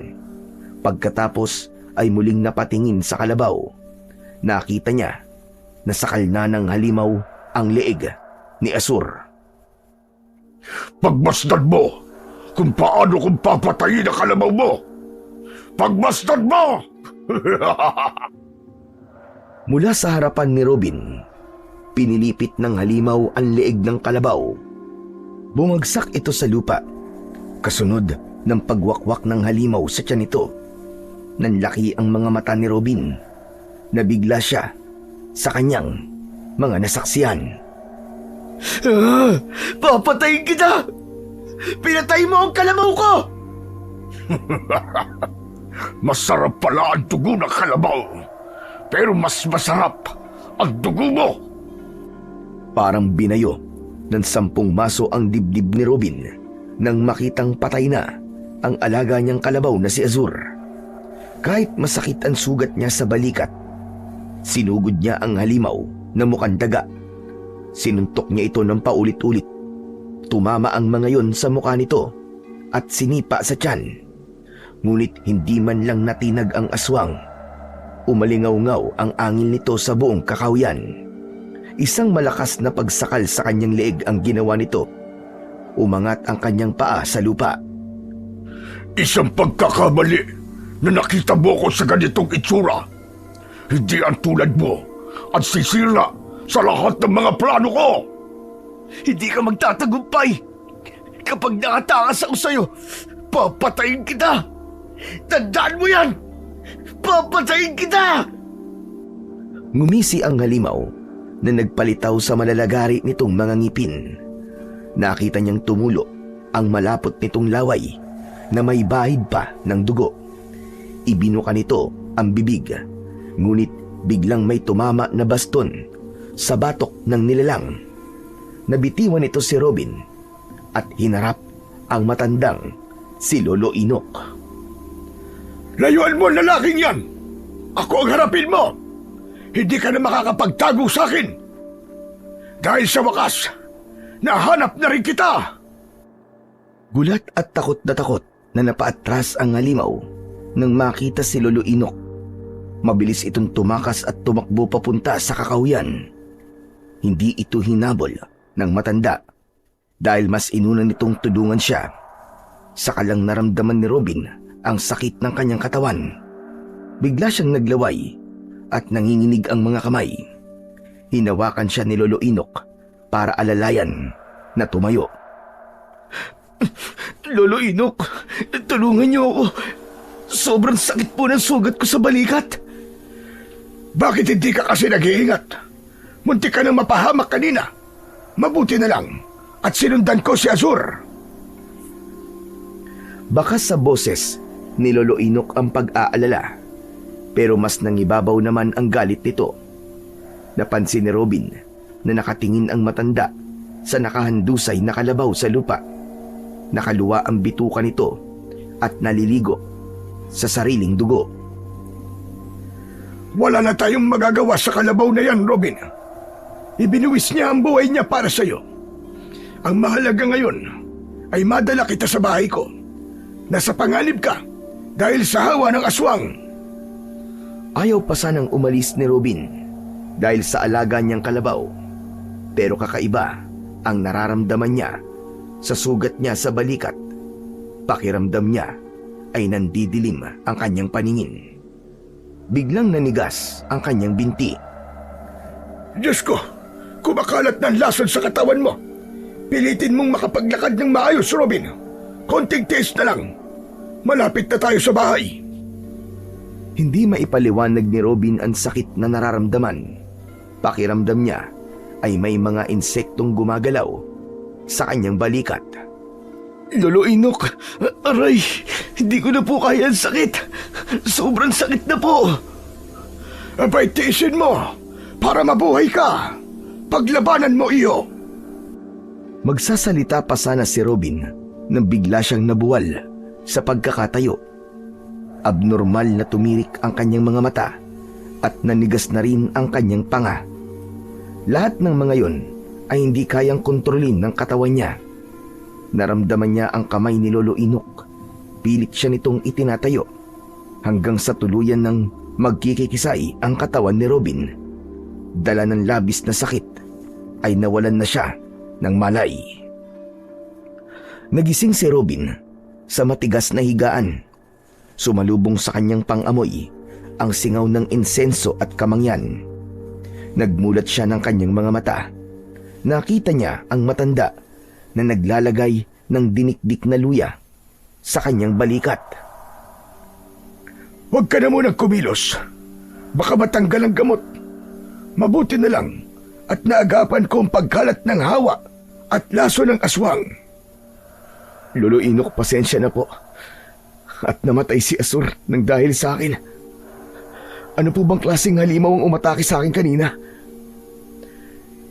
Pagkatapos ay muling napatingin sa kalabaw. Nakita niya na sakal na ng halimaw ang leeg ni Azur. Pagmasdan mo kung paano kung papatayin ang kalabaw mo! Pagmasdan mo! Mula sa harapan ni Robin, pinilipit ng halimaw ang leeg ng kalabaw. Bumagsak ito sa lupa, kasunod ng pagwakwak ng halimaw sa tiyan nito. Nanlaki ang mga mata ni Robin. Nabigla siya sa kanyang mga nasaksihan. Papatayin kita! Pinatay mo ang kalabaw ko! Masarap pala ang dugo ng kalabaw, pero mas masarap ang dugo mo! Parang binayo ng 10 maso ang dibdib ni Robin nang makitang patay na ang alaga niyang kalabaw na si Azur. Kahit masakit ang sugat niya sa balikat, sinugod niya ang halimaw na mukhang daga. Sinuntok niya ito ng paulit-ulit. Tumama ang mga yon sa mukha nito at sinipa sa tiyan. Ngunit hindi man lang natinag ang aswang. Umalingaw-ngaw ang angin nito sa buong kakahuyan. Isang malakas na pagsakal sa kanyang leeg ang ginawa nito. Umangat ang kanyang paa sa lupa. Isang pagkakamali na nakita mo ko sa ganitong itsura. Hindi ang tulad mo at sisira sa lahat ng mga plano ko. Hindi ka magtatagumpay. Kapag nakatakas ako sa'yo, papatayin kita. Tandaan mo yan! Papatayin kita! Ngumisi ang halimaw na nagpalitaw sa malalagari nitong mga ngipin. Nakita niyang tumulo ang malapot nitong laway na may bahid pa ng dugo. Ibinuka nito ang bibig, ngunit biglang may tumama na baston sa batok ng nilalang. Nabitiwan nito si Robin at hinarap ang matandang si Lolo Inok. Layuan mo ang lalaking yan! Ako ang harapin mo! Hindi ka na makakapagtago sa akin! Dahil sa wakas, nahanap na rin kita! Gulat at takot na napaatras ang halimaw nang makita si Lolo Inok. Mabilis itong tumakas at tumakbo papunta sa kakahuyan. Hindi ito hinabol ng matanda dahil mas inuna nitong tulungan siya. Saka lang naramdaman ni Robin ang sakit ng kanyang katawan. Bigla siyang naglaway at nanginginig ang mga kamay. Hinawakan siya ni Lolo Inok para alalayan na tumayo. Lolo Inok, tulungan niyo ako. Sobrang sakit po ng sugat ko sa balikat. Bakit hindi ka kasi nag-iingat? Muntik ka nang mapahamak kanina. Mabuti na lang at sinundan ko si Azur. Baka sa boses ni Lolo Inok ang pag-aalala, pero mas nangibabaw naman ang galit nito. Napansin ni Robin na nakatingin ang matanda sa nakahandusay na kalabaw sa lupa. Nakaluwa ang bituka nito at naliligo sa sariling dugo. Wala na tayong magagawa sa kalabaw na yan, Robin. Ibinuwis niya ang buhay niya para sa'yo. Ang mahalaga ngayon ay madala kita sa bahay ko. Nasa panganib ka dahil sa hawa ng aswang. Ayaw pa sanang umalis ni Robin dahil sa alaga niyang kalabaw. Pero kakaiba ang nararamdaman niya sa sugat niya sa balikat. Pakiramdam niya ay nandidilim ang kanyang paningin. Biglang nanigas ang kanyang binti. Diyos ko, kumakalat ng lason sa katawan mo. Pilitin mong makapaglakad ng maayos, Robin. Konting tiis na lang. Malapit na tayo sa bahay. Hindi maipaliwanag ni Robin ang sakit na nararamdaman. Pakiramdam niya ay may mga insektong gumagalaw sa kanyang balikat. Lolo Inok, aray, hindi ko na po kaya ang sakit. Sobrang sakit na po. Abay, tiisin mo para mabuhay ka. Paglabanan mo iyo. Magsasalita pa sana si Robin nang bigla siyang nabuwal sa pagkakatayo. Abnormal na tumirik ang kanyang mga mata at nanigas na rin ang kanyang panga. Lahat ng mga yon ay hindi kayang kontrolin ng katawan niya. Naramdaman niya ang kamay ni Lolo Inok. Pilit siya nitong itinatayo hanggang sa tuluyan ng magkikikisay ang katawan ni Robin. Dala ng labis na sakit ay nawalan na siya ng malay. Nagising si Robin sa matigas na higaan. Sumalubong sa kanyang pangamoy ang singaw ng insenso at kamangyan. Nagmulat siya ng kanyang mga mata. Nakita niya ang matanda na naglalagay ng dinikdik na luya sa kanyang balikat. Huwag ka na munang kumilos. Baka matanggal ang gamot. Mabuti na lang at naagapan ko ang pagkalat ng hawa at laso ng aswang. Lolo Inok, pasensya na po. At namatay si Asur nang dahil sa akin. Ano po bang klaseng halimaw ang umatake sa akin kanina?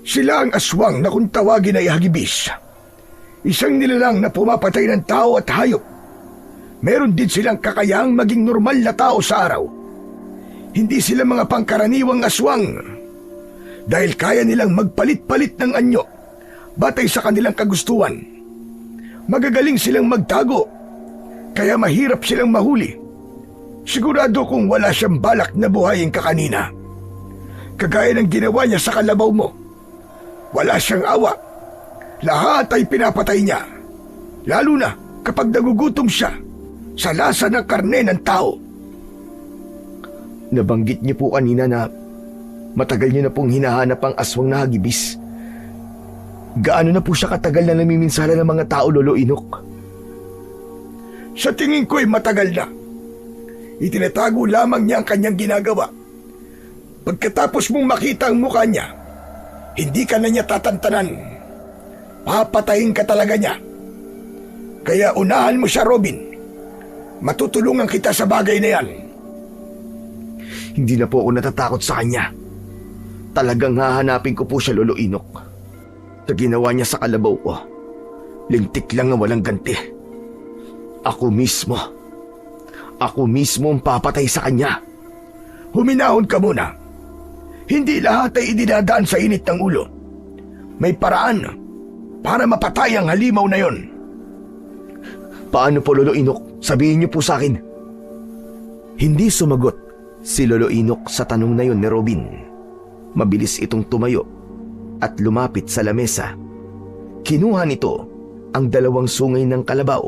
Sila ang aswang na kung tawagin ay hagibis. Isang nilalang na pumapatay ng tao at hayop. Meron din silang kakayahang maging normal na tao sa araw. Hindi sila mga pangkaraniwang aswang. Dahil kaya nilang magpalit-palit ng anyo batay sa kanilang kagustuhan. Magagaling silang magtago, kaya mahirap silang mahuli. Sigurado kung wala siyang balak na buhayin ka kanina. Kagaya ng ginawa niya sa kalabaw mo. Wala siyang awa. Lahat ay pinapatay niya. Lalo na kapag nagugutom siya sa lasa ng karne ng tao. Nabanggit niyo po kanina na matagal niyo na pong hinahanap ang aswang na hagibis. Gaano na po siya katagal na namiminsala ng mga tao, Lolo Inok? Sa tingin ko'y matagal na. Itinatago lamang niya ang kanyang ginagawa. Pagkatapos mong makita ang mukha niya, hindi ka na niya tatantanan. Papatayin ka talaga niya. Kaya unahan mo siya, Robin. Matutulungan kita sa bagay na yan. Hindi na po ako natatakot sa kanya. Talagang hahanapin ko po siya, Lolo Inok. Sa ginawa niya sa kalabaw ko, lintik lang na walang ganti. Ako mismo ang papatay sa kanya. Huminahon ka muna. Hindi lahat ay idinadaan sa init ng ulo. May paraan para mapatay ang halimaw na yon. Paano po, Lolo Inok? Sabihin niyo po sa akin. Hindi sumagot si Lolo Inok sa tanong na yon ni Robin. Mabilis itong tumayo at lumapit sa lamesa. Kinuha nito ang 2 sungay ng kalabaw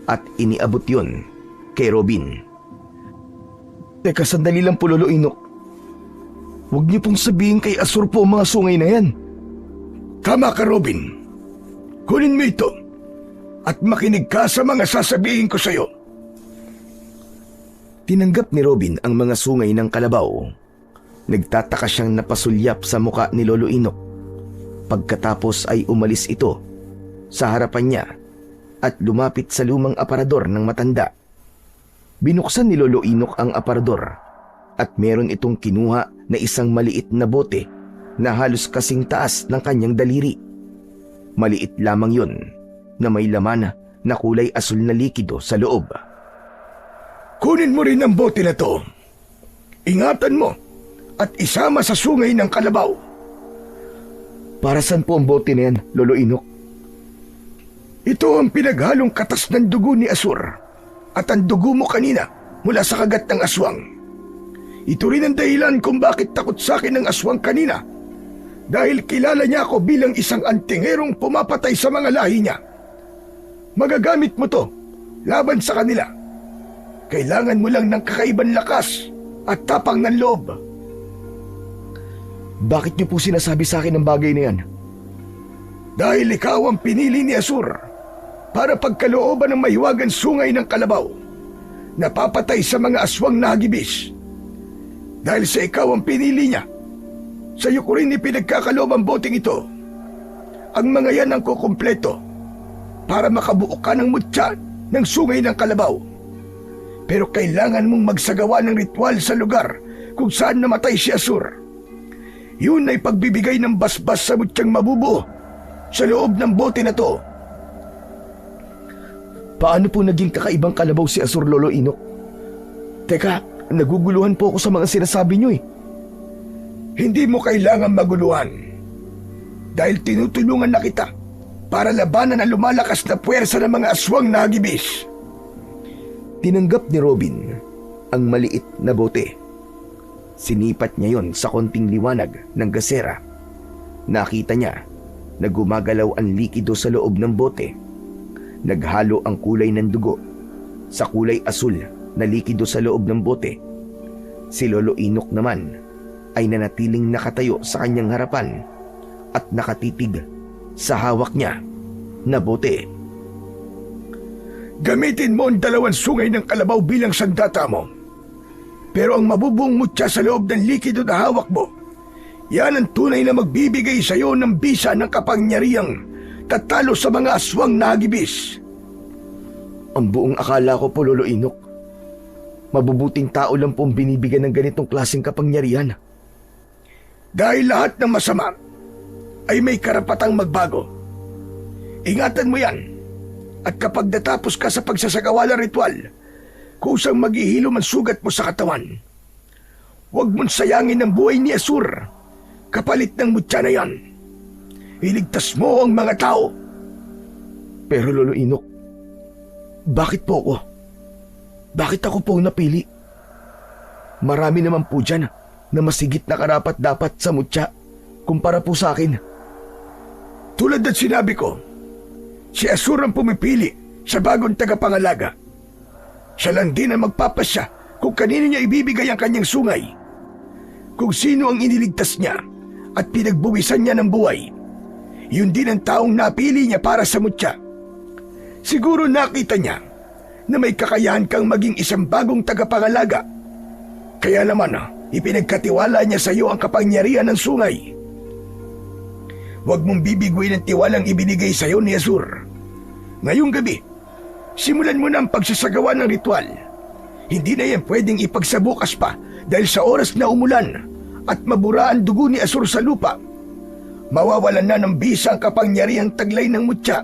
at iniabot yon kay Robin. Teka, sandali lang po, Lolo Inok. Huwag niyo pong sabihin kay Asur po ang mga sungay na yan. Tama ka, Robin. Kunin mo ito at makinig ka sa mga sasabihin ko sa'yo. Tinanggap ni Robin ang mga sungay ng kalabaw. Nagtataka siyang napasulyap sa muka ni Lolo Inok. Pagkatapos ay umalis ito sa harapan niya at lumapit sa lumang aparador ng matanda. Binuksan ni Lolo Inok ang aparador at meron itong kinuha na isang maliit na bote na halos kasing taas ng kanyang daliri. Maliit lamang yun na may laman na kulay asul na likido sa loob. Kunin mo rin ang bote na to. Ingatan mo at isama sa sungay ng kalabaw. Para saan po ang bote na yan, Lolo Inok? Ito ang pinaghalong katas ng dugo ni Asur at ang dugo mo kanina mula sa kagat ng aswang. Ito rin ang dahilan kung bakit takot sa akin ng aswang kanina. Dahil kilala niya ako bilang isang antingerong pumapatay sa mga lahi niya. Magagamit mo to laban sa kanila. Kailangan mo lang ng kakaibang lakas at tapang ng loob. Bakit niyo po sinasabi sa akin ang bagay na yan? Dahil ikaw ang pinili ni Asur para pagkalooban ng mahiwagang sungay ng kalabaw, napapatay sa mga aswang na hagibis. Dahil sa ikaw ang pinili niya, sa iyo ko rin ipinagkakaloob ang boteng ito. Ang mga yan ang kukumpleto para makabuo ka ng mutya ng sungay ng kalabaw. Pero kailangan mong magsagawa ng ritual sa lugar kung saan namatay si Asur. Yun ay pagbibigay ng basbas sa mutyang mabubuo sa loob ng bote na to. Paano po naging kakaibang kalabaw si Asur, Lolo Inok? Teka, naguguluhan po ako sa mga sinasabi niyo eh. Hindi mo kailangan maguluhan. Dahil tinutulungan na kita para labanan ang lumalakas na puwersa ng mga aswang na hagibis. Tinanggap ni Robin ang maliit na bote. Sinipat niya yon sa konting liwanag ng gasera. Nakita niya na gumagalaw ang likido sa loob ng bote. Naghalo ang kulay ng dugo sa kulay asul na likido sa loob ng bote. Si Lolo Inok naman ay nanatiling nakatayo sa kanyang harapan at nakatitig sa hawak niya na bote. Gamitin mo ang 2 sungay ng kalabaw bilang sandata mo. Pero ang mabubuong mutya sa loob ng likido na hawak mo, yan ang tunay na magbibigay sa iyo ng bisa ng kapangyarihang tatalo sa mga aswang na hagibis. Ang buong akala ko po, Lolo Inok, mabubuting tao lang pong binibigyan ng ganitong klaseng kapangyarihan. Dahil lahat ng masama ay may karapatang magbago. Ingatan mo yan. At kapag natapos ka sa pagsasagawa ng ritual, kusang maghihilom ang sugat mo sa katawan. Huwag mong sayangin ang buhay ni Asur kapalit ng mutya na yan. Iligtas mo ang mga tao. Pero Lolo Inok, bakit po ako? Bakit ako po napili? Marami naman po dyan na masigit na karapat-dapat sa mutya kumpara po sa akin. Tulad ng sinabi ko, si Asur ang pumipili sa bagong tagapangalaga. Siya lang din ang magpapasya kung kanino niya ibibigay ang kanyang sungay. Kung sino ang iniligtas niya at pinagbuwisan niya ng buhay, yun din ang taong napili niya para sa mutya. Siguro nakita niya na may kakayahan kang maging isang bagong tagapangalaga. Kaya naman ipinagkatiwala niya sa iyo ang kapangyarihan ng sungay. Huwag mong bibiguin ang tiwalang ibinigay sa iyo ni Asur. Ngayong gabi, simulan mo na ang pagsasagawa ng ritual. Hindi na yan pwedeng ipagsabukas pa dahil sa oras na umulan at mabura ang dugo ni Asur sa lupa. Mawawalan na ng bisa ang kapangyarihang taglay ng mutya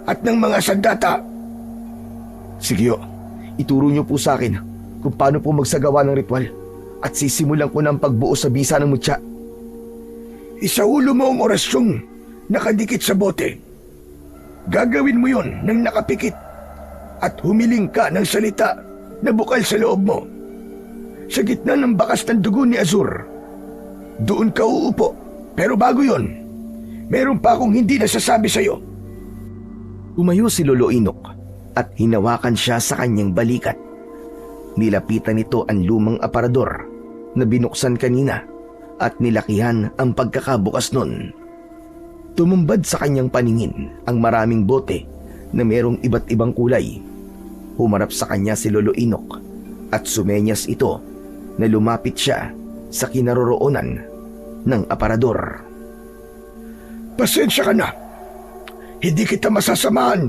at ng mga sandata. Sige ho, ituro niyo po sa akin kung paano po magsagawa ng ritual at sisimulan ko ng pagbuo sa bisa ng mutya. Isaulo mo ang orasyong nakadikit sa bote. Gagawin mo yon nang nakapikit at humiling ka ng salita na bukal sa loob mo. Sa gitna ng bakas ng dugo ni Asur, doon ka uupo. Pero bago yon, meron pa akong hindi nasasabi sa iyo. Umayo si Lolo Inok at hinawakan siya sa kanyang balikat. Nilapitan nito ang lumang aparador na binuksan kanina at nilakihan ang pagkakabukas nun. Tumumbad sa kanyang paningin ang maraming bote na merong iba't ibang kulay. Humarap sa kanya si Lolo Inok at sumenyas ito na lumapit siya sa kinaroroonan ng aparador. Pasensya ka na. Hindi kita masasamahan.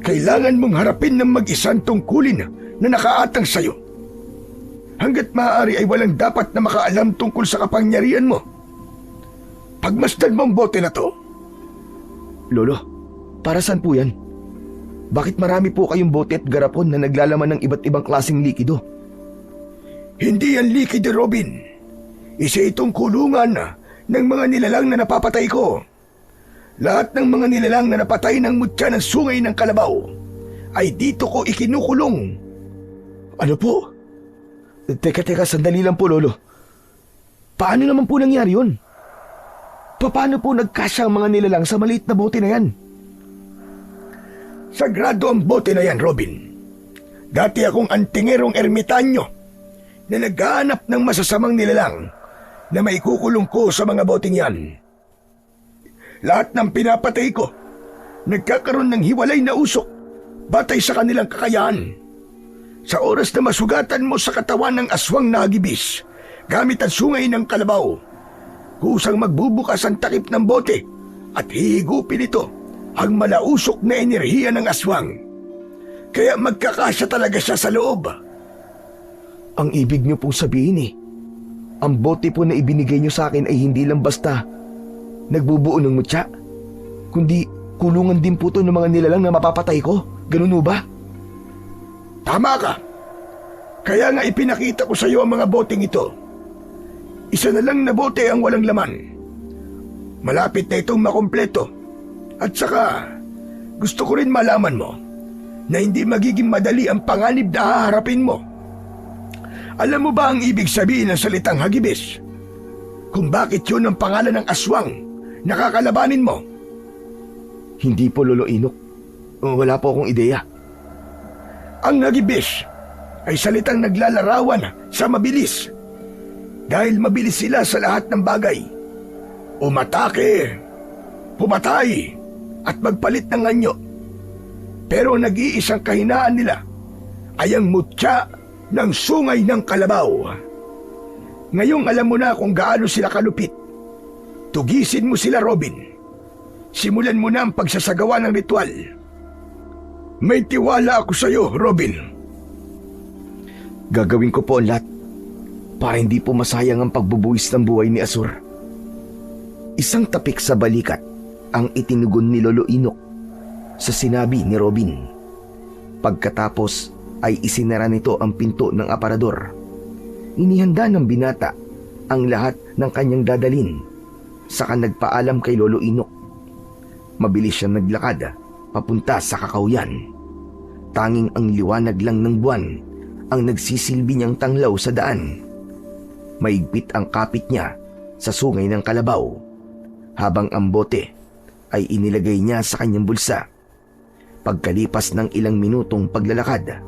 Kailangan mong harapin ng mag-isang tungkulin na nakaatang sa'yo. Hanggat maaari ay walang dapat na makaalam tungkol sa kapangyarihan mo. Pagmasdan mo ang bote na to. Lolo, para saan po yan? Bakit marami po kayong bote at garapon na naglalaman ng iba't ibang klaseng likido? Hindi yan likido, Robin. Isa itong kulungan ng mga nilalang na napapatay ko. Lahat ng mga nilalang na napatay ng mutya ng sungay ng kalabaw ay dito ko ikinukulong. Ano po? Teka, sandali lang po, Lolo. Paano naman po nangyari yun? Paano po nagkasya ang mga nilalang sa maliit na bote na yan? Sagrado ang bote na yan, Robin. Dati akong antingerong ermitanyo na naghahanap ng masasamang nilalang na maikukulong ko sa mga boteng yan. Lahat ng pinapatay ko, nagkakaroon ng hiwalay na usok batay sa kanilang kakayahan. Sa oras na masugatan mo sa katawan ng aswang na hagibis, gamit ang sungay ng kalabaw, kusang magbubukas ang takip ng bote at hihigupin ito ang malausok na enerhiya ng aswang. Kaya magkakasya talaga siya sa loob. Ang ibig niyo pong sabihin ang bote po na ibinigay niyo sa akin ay hindi lang basta nagbubuo ng mutya, kundi kulungan din po to ng mga nilalang na mapapatay ko. Ganun ho ba? Tama ka. Kaya nga ipinakita ko sa iyo ang mga boteng ito. Isa na lang na bote ang walang laman. Malapit na itong makumpleto. At saka, gusto ko rin malaman mo na hindi magiging madali ang panganib na haharapin mo. Alam mo ba ang ibig sabihin ng salitang hagibis? Kung bakit yun ang pangalan ng aswang na kakalabanin mo? Hindi po, Lolo Inok. Wala po akong ideya. Ang hagibis ay salitang naglalarawan sa mabilis. Dahil mabilis sila sa lahat ng bagay. Umatake, pumatay, at magpalit ng anyo. Pero nag-iisang kahinaan nila ay ang mutya ng sungay ng kalabaw. Ngayong alam mo na kung gaano sila kalupit. Tugisin mo sila, Robin. Simulan mo na ang pagsasagawa ng ritual. May tiwala ako sa iyo, Robin. Gagawin ko po ang lahat para hindi po masayang ang pagbubuwis ng buhay ni Asur. Isang tapik sa balikat ang itinugon ni Lolo Inok sa sinabi ni Robin. Pagkatapos ay isinara nito ang pinto ng aparador. Inihanda ng binata ang lahat ng kanyang dadalin. Saka nagpaalam kay Lolo Inok. Mabilis siyang naglakad papunta sa kakawyan. Tanging ang liwanag lang ng buwan ang nagsisilbi niyang tanglaw sa daan. Maigpit ang kapit niya sa sungay ng kalabaw, habang ang bote ay inilagay niya sa kanyang bulsa. Pagkalipas ng ilang minutong paglalakad,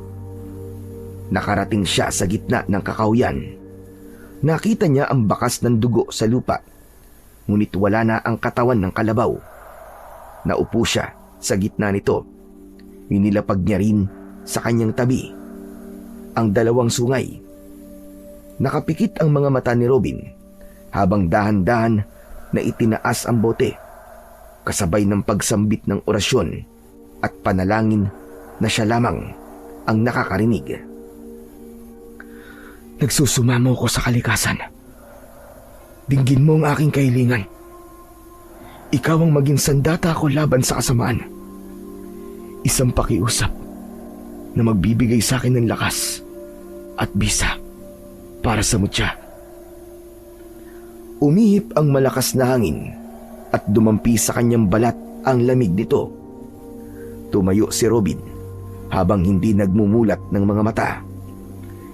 nakarating siya sa gitna ng kakawyan. Nakita niya ang bakas ng dugo sa lupa, ngunit wala na ang katawan ng kalabaw. Naupo siya sa gitna nito. Inilapag niya rin sa kanyang tabi ang dalawang sungay. Nakapikit ang mga mata ni Robin habang dahan-dahan na itinaas ang bote, kasabay ng pagsambit ng orasyon at panalangin na siya lamang ang nakakarinig. Nagsusumamo ko sa kalikasan. Dinggin mo ang aking kahilingan. Ikaw ang maging sandata ko laban sa kasamaan. Isang pakiusap na magbibigay sa akin ng lakas at bisa para sa mutya. Umihip ang malakas na hangin at dumampi sa kanyang balat ang lamig nito. Tumayo si Robin habang hindi nagmumulat ng mga mata.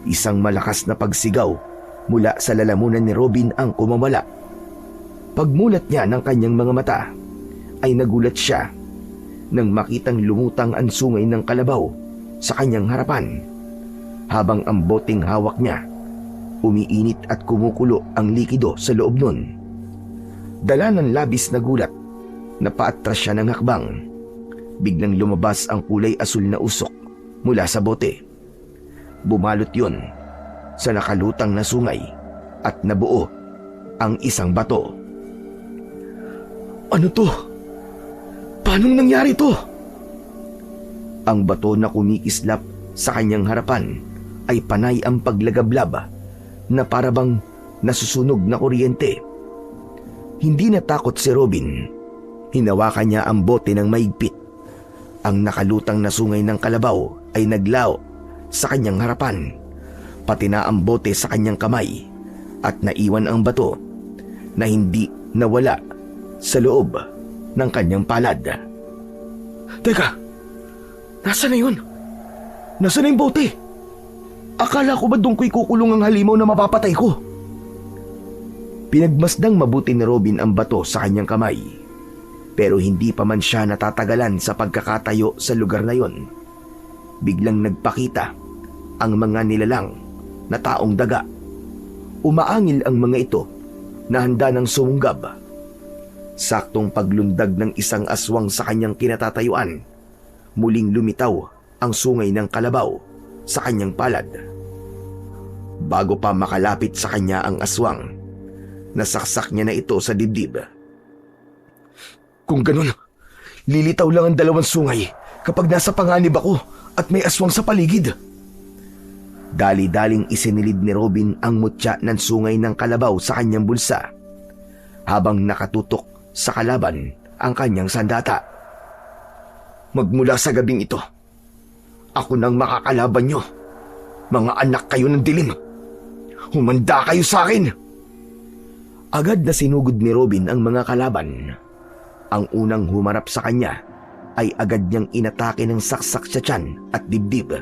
Isang malakas na pagsigaw mula sa lalamunan ni Robin ang kumawala. Pagmulat niya ng kanyang mga mata ay nagulat siya nang makitang lumutang ang sungay ng kalabaw sa kanyang harapan, habang ang boteng hawak niya umiinit at kumukulo ang likido sa loob nun. Dala ng labis na gulat, napaatras siya ng hakbang. Biglang lumabas ang kulay asul na usok mula sa bote. Bumalot yun sa nakalutang na sungay at nabuo ang isang bato. Ano to? Paanong nangyari to? Ang bato na kumikislap sa kanyang harapan ay panay ang paglagablab na parabang nasusunog na kuryente. Hindi natakot si Robin. Hinawakan niya ang bote ng maigpit. Ang nakalutang na sungay ng kalabaw ay naglao sa kanyang harapan, pati na ang bote sa kanyang kamay, at naiwan ang bato na hindi nawala sa loob ng kanyang palad. Teka, nasa na yun? Nasa na yung bote? Akala ko ba doon ko'y kukulong ang halimaw na mapapatay ko? Pinagmasdang mabuti ni Robin ang bato sa kanyang kamay, pero hindi pa man siya natatagalan sa pagkakatayo sa lugar na yon. Biglang nagpakita ang mga nilalang na taong daga. Umaangil ang mga ito na handa ng sumunggab. Saktong paglundag ng isang aswang sa kanyang kinatatayuan, muling lumitaw ang sungay ng kalabaw sa kanyang palad. Bago pa makalapit sa kanya ang aswang, nasaksak niya na ito sa dibdib. Kung ganun, lilitaw lang ang dalawang sungay kapag nasa panganib ako at may aswang sa paligid. Dali-daling isinilid ni Robin ang mutya ng sungay ng kalabaw sa kanyang bulsa habang nakatutok sa kalaban ang kanyang sandata. Magmula sa gabing ito, ako nang makakalaban nyo. Mga anak kayo ng dilim. Humanda kayo sa akin! Agad na sinugod ni Robin ang mga kalaban. Ang unang humarap sa kanya ay agad niyang inatake ng saksak sa tiyan at dibdib.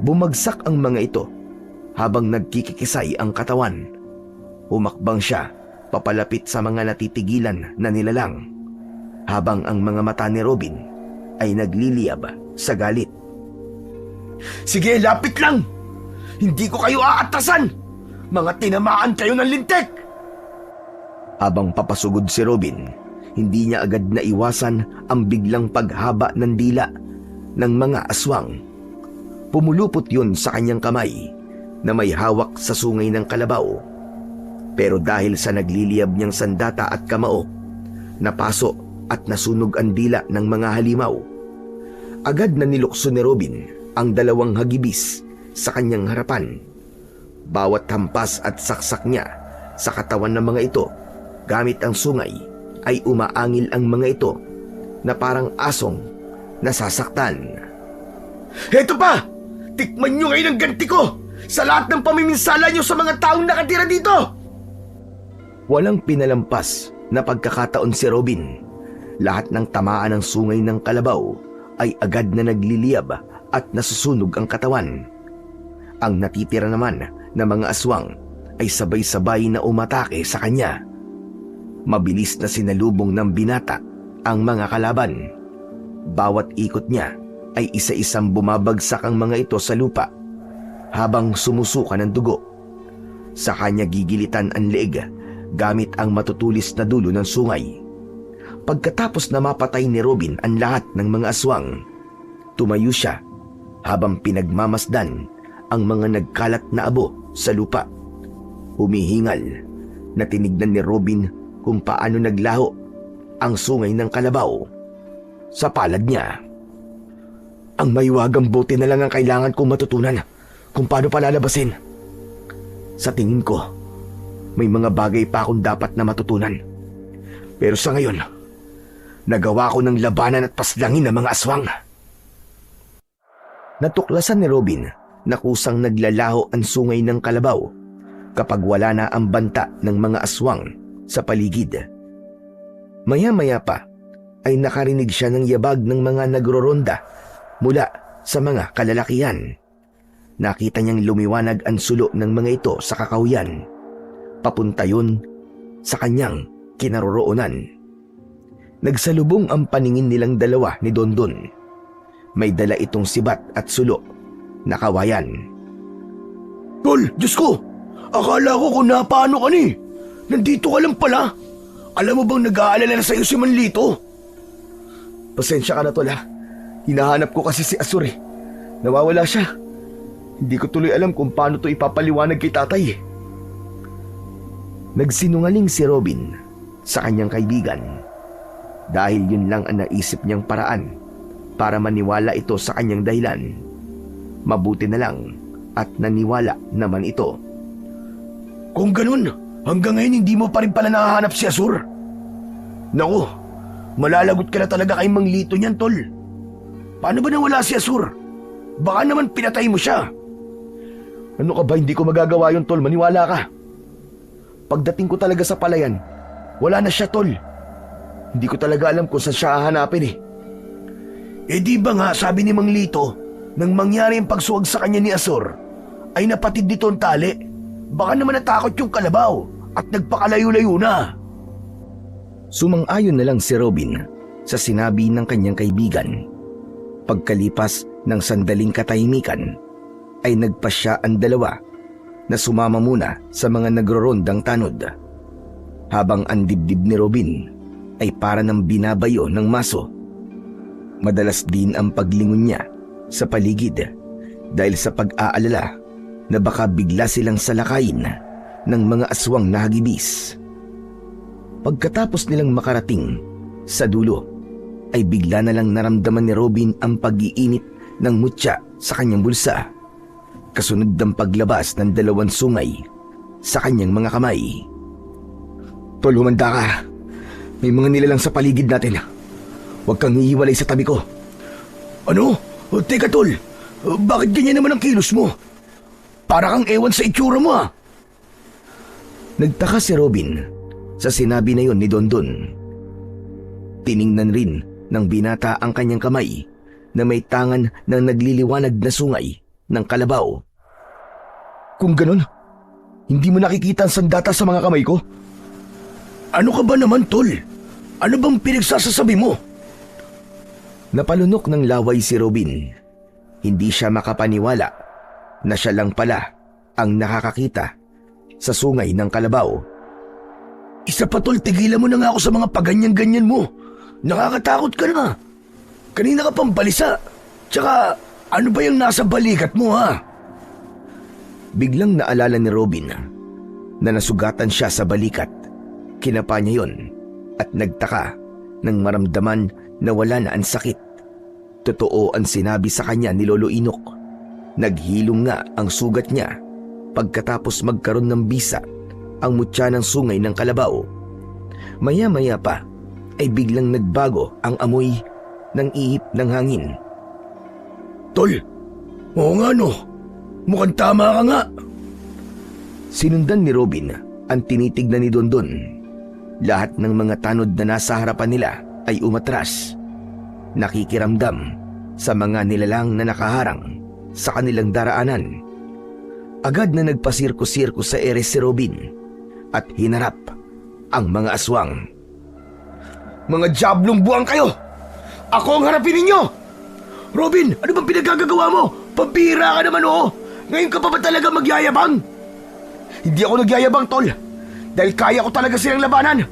Bumagsak ang mga ito habang nagkikikisay ang katawan. Humakbang siya papalapit sa mga natitigilan na nilalang habang ang mga mata ni Robin ay nagliliyab sa galit. Sige, lapit lang! Hindi ko kayo aatasan! Mga tinamaan kayo ng lintik! Habang papasugod si Robin, hindi niya agad naiwasan ang biglang paghaba ng dila ng mga aswang. Pumulupot yun sa kanyang kamay na may hawak sa sungay ng kalabaw. Pero dahil sa nagliliyab niyang sandata at kamao, napaso at nasunog ang dila ng mga halimaw. Agad na nilukso ni Robin ang dalawang hagibis sa kanyang harapan. Bawat hampas at saksak niya sa katawan ng mga ito gamit ang sungay ay umaangil ang mga ito na parang asong nasasaktan. Heto pa! Tikman nyo ngayon ang ganti ko sa lahat ng pamiminsala nyo sa mga taong nakatira dito! Walang pinalampas na pagkakataon si Robin. Lahat ng tamaan ng sungay ng kalabaw ay agad na nagliliyab at nasusunog ang katawan. Ang natitira naman na mga aswang ay sabay-sabay na umatake sa kanya. Mabilis na sinalubong ng binata ang mga kalaban. Bawat ikot niya ay isa-isang bumabagsak ang mga ito sa lupa habang sumusuka ng dugo. Sa kanya gigilitan ang leeg gamit ang matutulis na dulo ng sungay. Pagkatapos na mapatay ni Robin ang lahat ng mga aswang, tumayo siya habang pinagmamasdan ang mga nagkalat na abo sa lupa. Humihingal na tinignan ni Robin kung paano naglaho ang sungay ng kalabaw sa palad niya. Ang maywagang bote na lang ang kailangan kong matutunan kung paano palalabasin. Sa tingin ko, may mga bagay pa akong dapat na matutunan. Pero sa ngayon, nagawa ko ng labanan at paslangin ng mga aswang. Natuklasan ni Robin na kusang naglalaho ang sungay ng kalabaw kapag wala na ang banta ng mga aswang sa paligid. Maya-maya pa ay nakarinig siya ng yabag ng mga nagroronda mula sa mga kalalakihan. Nakita niyang lumiwanag ang sulo ng mga ito sa kakahuyan. Papunta yun sa kanyang kinaroroonan. Nagsalubong ang paningin nilang dalawa ni Dondon. May dala itong sibat at sulo na kawayan. Tol, Diyos ko! Akala ko kung napaano ka ni. Nandito ka lang pala. Alam mo bang nag-aalala na sa'yo si Manlito? Pasensya ka na, Tol, ha? Hinahanap ko kasi si Asur eh. Nawawala siya. Hindi ko tuloy alam kung paano to ipapaliwanag kay tatay eh. Nagsinungaling si Robin sa kanyang kaibigan dahil yun lang ang naisip niyang paraan para maniwala ito sa kanyang dahilan. Mabuti na lang at naniwala naman ito. Kung ganun, hanggang ngayon hindi mo pa rin pala nahahanap si Asur? Naku, malalagot ka na talaga kay Manglito niyan, Tol. Paano ba nawala si Asur? Baka naman pinatay mo siya. Ano ka ba, hindi ko magagawa yun, Tol, maniwala ka. Pagdating ko talaga sa palayan, wala na siya, Tol. Hindi ko talaga alam kung saan siya hahanapin eh. Eh di ba nga sabi ni Manglito, nang mangyari ang pagsuwag sa kanya ni Asur, ay napatid dito ang tali. Baka naman natakot yung kalabaw at nagpakalayo-layo na. Sumang-ayon na lang si Robin sa sinabi ng kanyang kaibigan. Pagkalipas ng sandaling katahimikan, ay nagpasya ang dalawa na sumama muna sa mga nagrorondang tanod. Habang ang dibdib ni Robin ay para ng binabayo ng maso. Madalas din ang paglingon niya sa paligid dahil sa pag-aalala na baka bigla silang salakayin ng mga aswang na hagibis. Pagkatapos nilang makarating sa dulo, ay bigla na lang naramdaman ni Robin ang pag-iinit ng mutya sa kanyang bulsa, kasunod ng paglabas ng 2 sungay sa kanyang mga kamay. "Tol, humanda ka. May mga nilalang sa paligid natin. Huwag kang hihiwalay sa tabi ko." Ano? Teka tol, bakit ganyan naman ang kilos mo? Para kang ewan sa itsura mo ah. Nagtaka si Robin sa sinabi na yon ni Dondon. Tiningnan rin ng binata ang kanyang kamay na may tangan ng nagliliwanag na sungay ng kalabaw. Kung ganon, hindi mo nakikita ang sandata sa mga kamay ko? Ano ka ba naman tol? Ano bang pinagsasasabi mo? Napalunok ng laway si Robin. Hindi siya makapaniwala na siya lang pala ang nakakakita sa sungay ng kalabaw. Isa pa tol, tigilan mo na nga ako sa mga paganyan-ganyan mo. Nakakatakot ka na. Kanina ka pang balisa. Tsaka ano ba yung nasa balikat mo ha? Biglang naalala ni Robin na nasugatan siya sa balikat. Kinapa niya yon at nagtaka nang maramdaman na wala na ang sakit. Totoo ang sinabi sa kanya ni Lolo Inok. Naghilom nga ang sugat niya pagkatapos magkaroon ng bisa ang mutya ng sungay ng kalabaw. Maya-maya pa ay biglang nagbago ang amoy ng ihip ng hangin. Tol, oo nga no. Mukhang tama ka nga. Sinundan ni Robin ang tinitignan ni Dondon. Lahat ng mga tanod na nasa harapan nila ay umatras, nakikiramdam sa mga nilalang na nakaharang sa kanilang daraanan. Agad na nagpasirko-sirko sa ere si Robin at hinarap ang mga aswang. Mga diablong buwang kayo! Ako ang harapin ninyo! Robin, ano bang pinagkagagawa mo? Pambira ka naman oo! Ngayon ka pa ba talaga magyayabang? Hindi ako nagyayabang, tol. Dahil kaya ko talaga silang labanan.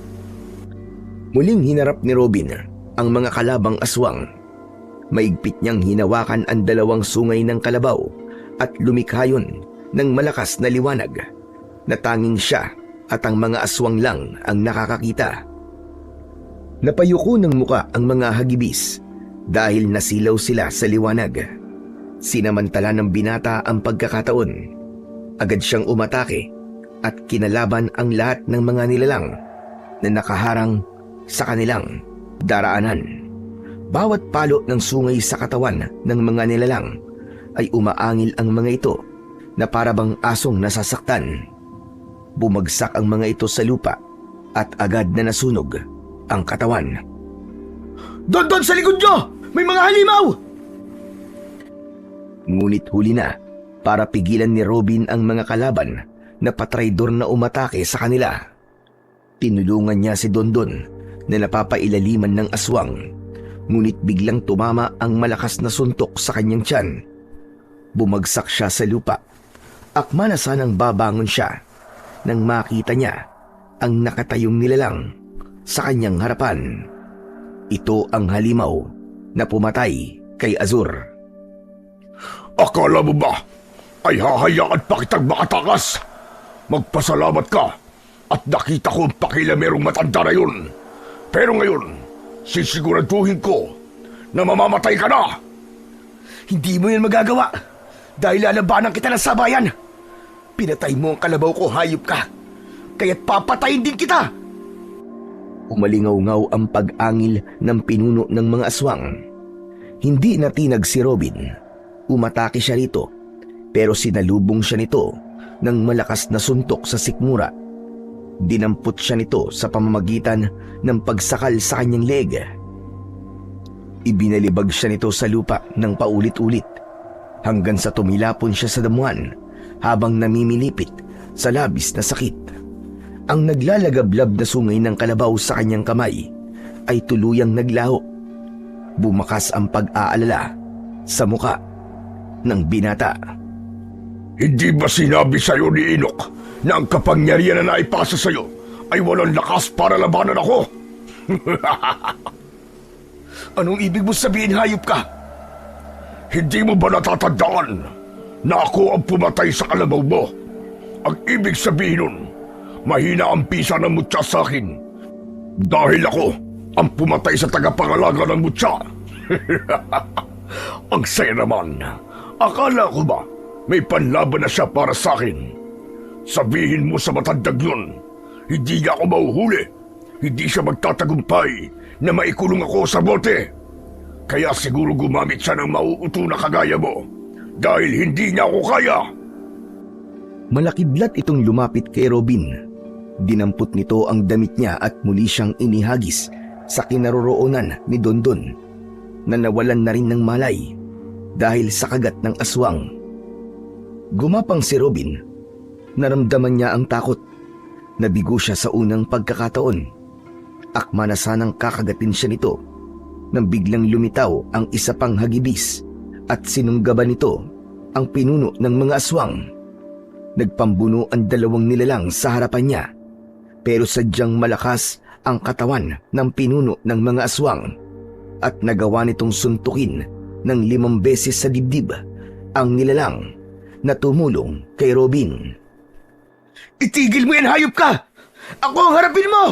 Muling hinarap ni Robin ang mga kalabang aswang. Maigpit niyang hinawakan ang 2 sungay ng kalabaw at lumikha yun ng malakas na liwanag na tanging siya at ang mga aswang lang ang nakakakita. Napayuko ng muka ang mga hagibis dahil nasilaw sila sa liwanag. Sinamantala ng binata ang pagkakataon. Agad siyang umatake at kinalaban ang lahat ng mga nilalang na nakaharang sa kanilang daraanan. Bawat palo ng sungay sa katawan ng mga nilalang ay umaangil ang mga ito na parabang asong nasasaktan. Bumagsak ang mga ito sa lupa at agad na nasunog ang katawan. Dondon sa likod nyo! May mga halimaw! Ngunit huli na para pigilan ni Robin ang mga kalaban na patraidor na umatake sa kanila. Tinulungan niya si Dondon na napapailaliman ng aswang, ngunit biglang tumama ang malakas na suntok sa kanyang tiyan. Bumagsak siya sa lupa. Akma na sanang babangon siya nang makita niya ang nakatayong nilalang sa kanyang harapan. Ito ang halimaw na pumatay kay Azur. Akala mo ba ay hahayaan pa kitang makatakas? Magpasalamat ka at nakita ko ang pakilamerong matanda na yun. Pero ngayon, sisiguraduhin ko na mamamatay ka na. Hindi mo yan magagawa dahil lalabanan kita ng sabayan. Pinatay mo ang kalabaw ko, hayop ka. Kaya't papatayin din kita. Umalingaw-ngaw ang pag-angil ng pinuno ng mga aswang. Hindi natinag si Robin. Umatake siya rito, pero sinalubong siya nito ng malakas na suntok sa sikmura. Dinampot siya nito sa pamamagitan ng pagsakal sa kanyang leg. Ibinalibag siya nito sa lupa ng paulit-ulit hanggang sa tumilapon siya sa damuhan habang namimilipit sa labis na sakit. Ang naglalagablab na sungay ng kalabaw sa kanyang kamay ay tuluyang naglaho. Bumakas ang pag-aalala sa muka ng binata. Hindi ba sinabi sa'yo ni Inok na ang kapangyarihan na naipasa sa'yo ay walang lakas para labanan ako? Anong ibig mo sabihin, hayop ka? Hindi mo ba natatandaan na ako ang pumatay sa kalabaw mo? Ang ibig sabihin nun, mahina ang pisa ng mutya sa akin. Dahil ako ang pumatay sa tagapangalaga ng mutya. Ang saya naman. Akala ko ba may panlaban na siya para sa akin? Sabihin mo sa matandang yun, hindi niya ako mahuhuli. Hindi siya magtatagumpay na maikulong ako sa bote. Kaya siguro gumamit siya ng mauuto na kagaya mo. Dahil hindi niya ako kaya. Malakidlat itong lumapit kay Robin. Dinampot nito ang damit niya at muli siyang inihagis sa kinaroroonan ni Dondon na nawalan na rin ng malay dahil sa kagat ng aswang. Gumapang si Robin. Naramdaman niya ang takot. Nabigo siya sa unang pagkakataon. Akma na sanang kakagatin siya nito nang biglang lumitaw ang isa pang hagibis at sinunggaban nito ang pinuno ng mga aswang. Nagpambuno ang dalawang nilalang sa harapan niya, pero sadyang malakas ang katawan ng pinuno ng mga aswang at nagawa nitong suntukin ng 5 beses sa dibdib ang nilalang na tumulong kay Robin. Itigil mo yan, hayop ka! Ako ang harapin mo!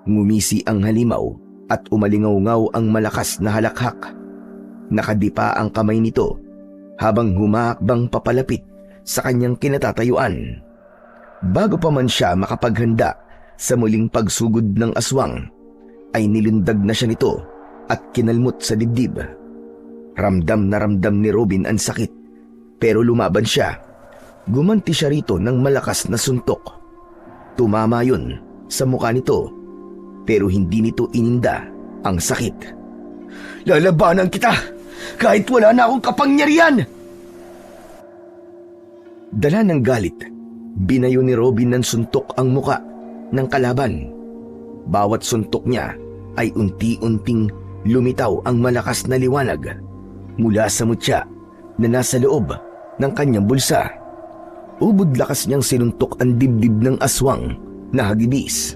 Ngumisi ang halimaw at umalingaw-ngaw ang malakas na halakhak. Nakadipa ang kamay nito habang humakbang papalapit sa kanyang kinatatayuan. Bago pa man siya makapaghanda sa muling pagsugod ng aswang, ay nilundag na siya nito at kinalmot sa dibdib. Ramdam na ramdam ni Robin ang sakit, pero lumaban siya. Gumanti siya rito ng malakas na suntok. Tumama yun sa mukha nito, pero hindi nito ininda ang sakit. Lalabanan kita kahit wala na akong kapangyarihan! Dala ng galit, binayo ni Robin ng suntok ang muka ng kalaban. Bawat suntok niya ay unti-unting lumitaw ang malakas na liwanag mula sa mutya na nasa loob ng kanyang bulsa. Ubod lakas niyang sinuntok ang dibdib ng aswang na hagibis.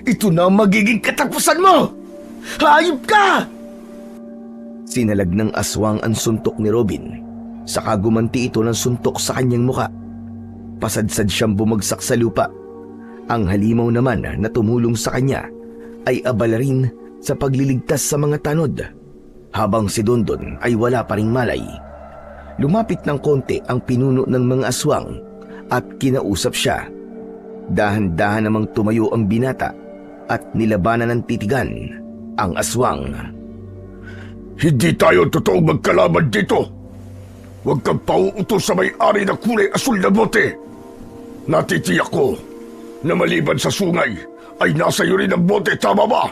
Ito na ang magiging katapusan mo! Hayop ka! Sinalag ng aswang ang suntok ni Robin. Saka gumanti ito ng suntok sa kanyang muka. Pasadsad siyang bumagsak sa lupa. Ang halimaw naman na tumulong sa kanya ay abala rin sa pagliligtas sa mga tanod, habang si Dondon ay wala pa ring malay. Lumapit ng konti ang pinuno ng mga aswang at kinausap siya. Dahan-dahan namang tumayo ang binata at nilabanan ng titigan ang aswang. Hindi tayo totoong magkalaban dito! Huwag kang pauutos sa may-ari na kulay asul na bote. Natitiyak ko na maliban sa sungay ay nasa iyo rin ang bote, tama ba?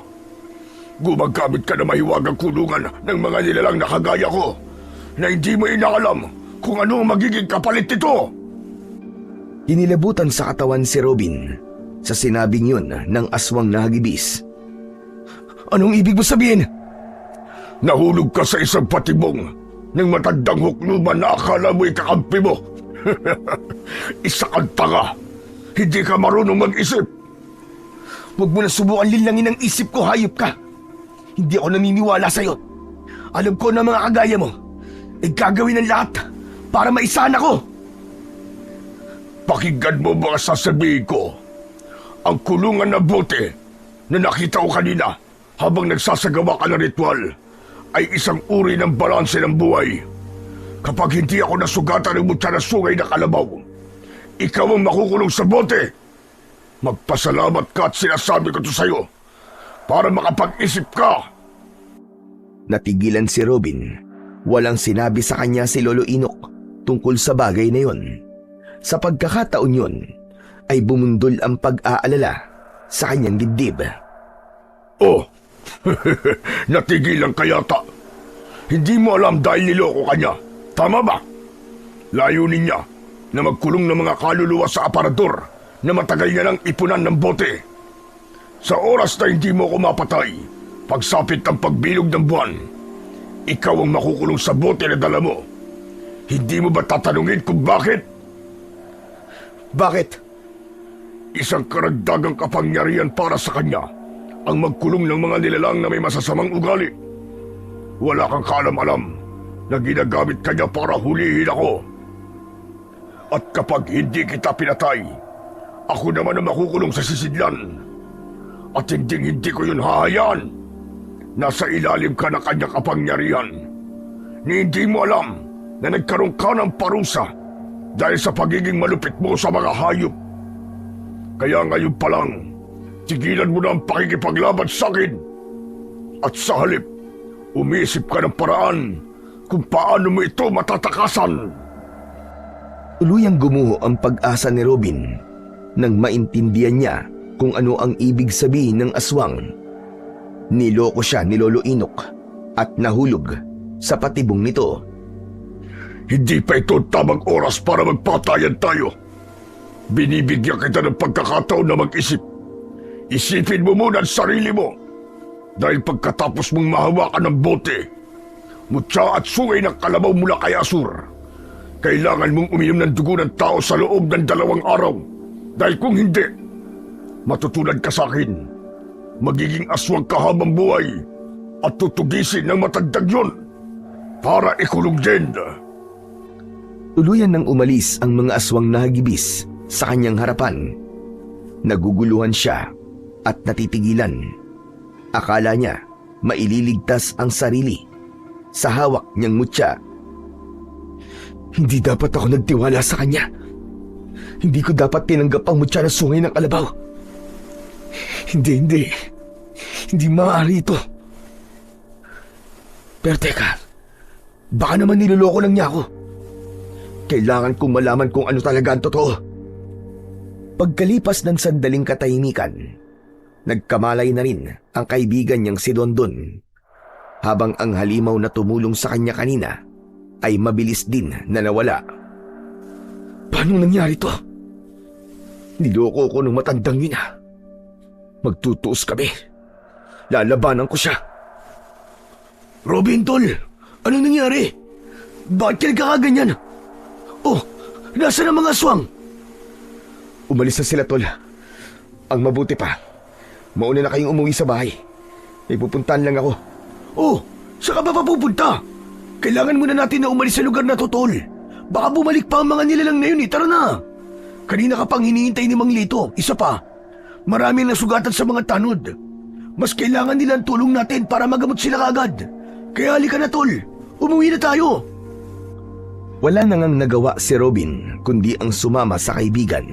Gumagamit ka na mahiwagang kulungan ng mga nilalang na kagaya ko na hindi mo inaalam kung ano ang magiging kapalit nito. Inilabutan sa katawan si Robin sa sinabing yun ng aswang na hagibis. Anong ibig mo sabihin? Nahulog ka sa isang patibong ng matandang hukluman na akala mo'y kakampi mo. Isa kang tanga. Hindi ka marunong mag-isip. Huwag mo na subukan linlangin ang isip ko, hayop ka. Hindi ako naniniwala sa'yo. Alam ko na mga kagaya mo ay gagawin ng lahat para maisahan ako. Pakinggan mo mga sasabihin ko. Ang kulungan na bote na nakita ko kanina habang nagsasagawa ka ng ritual ay isang uri ng balanse ng buhay. Kapag hindi ako nasugatan ng mutya na sungay na kalabaw, ikaw ang makukulong sa bote. Magpasalamat ka at sinasabi ko to sa'yo para makapag-isip ka. Natigilan si Robin. Walang sinabi sa kanya si Lolo Inok tungkol sa bagay na yon. Sa pagkakataon yon, ay bumundol ang pag-aalala sa kanyang dibdib. Oh, natigilan ka yata. Hindi mo alam dahil niloko ka niya. Tama ba? Layunin niya na magkulong ng mga kaluluwa sa aparador na matagal niya nang ipunan ng bote. Sa oras na hindi mo ko mapatay, pagsapit ng pagbilog ng buwan, ikaw ang makukulong sa bote na dala mo. Hindi mo ba tatanungin kung bakit? Bakit? Isang karagdagang kapangyarihan para sa kanya ang magkulong ng mga nilalang na may masasamang ugali. Wala kang kaalam-alam na ginagamit ka niya para hulihin ako. At kapag hindi kita pinatay, ako naman ang makukulong sa sisidlan. At hindi ko yun hahayaan. Nasa ilalim ka na kanyang kapangyarihan. Ni hindi mo alam na nagkaroon ka ng parusa dahil sa pagiging malupit mo sa mga hayop. Kaya ngayon pa lang, tigilan mo na ang pakikipaglaban sa akin. At sa halip, umisip ka ng paraan kung paano mo ito matatakasan. Tuluyang gumuho ang pag-asa ni Robin nang maintindihan niya kung ano ang ibig sabihin ng aswang. Niloko siya ni Lolo Inok at nahulog sa patibong nito. Hindi pa ito tamang oras para magpatayan tayo. Binibigyan kita ng pagkakataon na mag-isip. Isipin mo muna ang sarili mo. Dahil pagkatapos mong mahawakan ng bote, mutya at sungay ng kalabaw mula kay Asur, kailangan mong uminom ng dugo ng tao sa loob ng 2 araw. Dahil kung hindi, matutulad ka sa akin. Magiging aswang ka habang buhay at tutugisin ng matagdag yun para ikulong din. Tuluyan nang umalis ang mga aswang na hagibis sa kanyang harapan. Naguguluhan siya at natitigilan. Akala niya maililigtas ang sarili sa hawak niyang mutya. Hindi dapat ako nagtiwala sa kanya. Hindi ko dapat tinanggap ang mutya na sungay ng kalabaw. Hindi. Hindi maaari ito. Pero teka, baka naman niloloko lang niya ako. Kailangan kong malaman kung ano talaga ang totoo. Pagkalipas ng sandaling katahimikan, nagkamalay na rin ang kaibigan niyang si Dondon. Habang ang halimaw na tumulong sa kanya kanina ay mabilis din na nawala. Paano nangyari to? Niloko ko ng matandang yun. Magtutuos kami. Lalabanan ko siya. Robin, tol! Anong nangyari? Bakit ka nagkakaganyan? Oh, nasaan ang mga aswang? Umalis na sila, tol. Ang mabuti pa, mauna na kayong umuwi sa bahay. May pupuntahan lang ako. Oh, saan ka ba papupunta? Kailangan muna natin na umalis sa lugar na to, tol. Baka bumalik pa ang mga nilalang na yun, Tara na! Kanina ka pang hinihintay ni Mang Lito. Isa pa, marami na sugatan sa mga tanod. Mas kailangan nila ang tulong natin para magamot sila kaagad. Kaya halika na, tol. Umuwi na tayo. Wala nang nagawa si Robin kundi ang sumama sa kaibigan.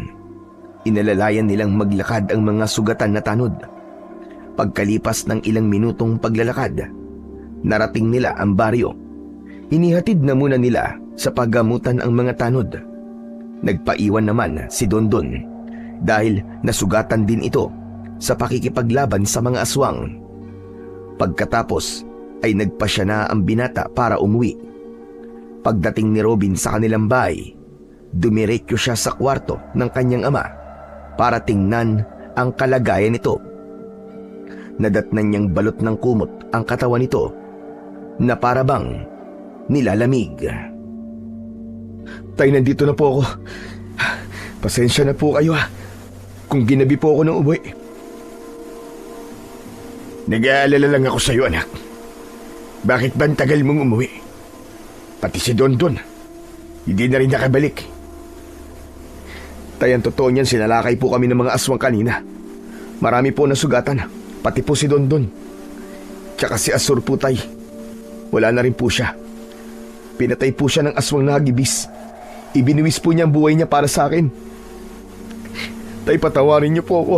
Inalalayan nilang maglakad ang mga sugatan na tanod. Pagkalipas ng ilang minutong paglalakad, narating nila ang baryo. Inihatid na muna nila sa paggamutan ang mga tanod. Nagpaiwan naman si Dondon dahil nasugatan din ito sa pakikipaglaban sa mga aswang. Pagkatapos ay nagpasya na ang binata para umuwi. Pagdating ni Robin sa kanilang bahay, dumiretso siya sa kwarto ng kanyang ama para tingnan ang kalagayan nito. Nadatnan niyang balot ng kumot ang katawan nito na parabang nilalamig. Tay, nandito na po ako. Pasensya na po kayo kung ginabi po ako ng uwi. Nag-aalala lang ako sa iyo, anak. Bakit ba ang tagal mong umuwi? Pati si Dondon, hindi na rin nakabalik. Tay, ang totoo niyan, sinalakay po kami ng mga aswang kanina. Marami po nasugatan, pati po si Dondon. Tsaka si Asur po, tay. Wala na rin po siya. Pinatay po siya ng aswang na hagibis. Ibinuwis po niya ang buhay niya para sa akin. Tay, patawarin niyo po ako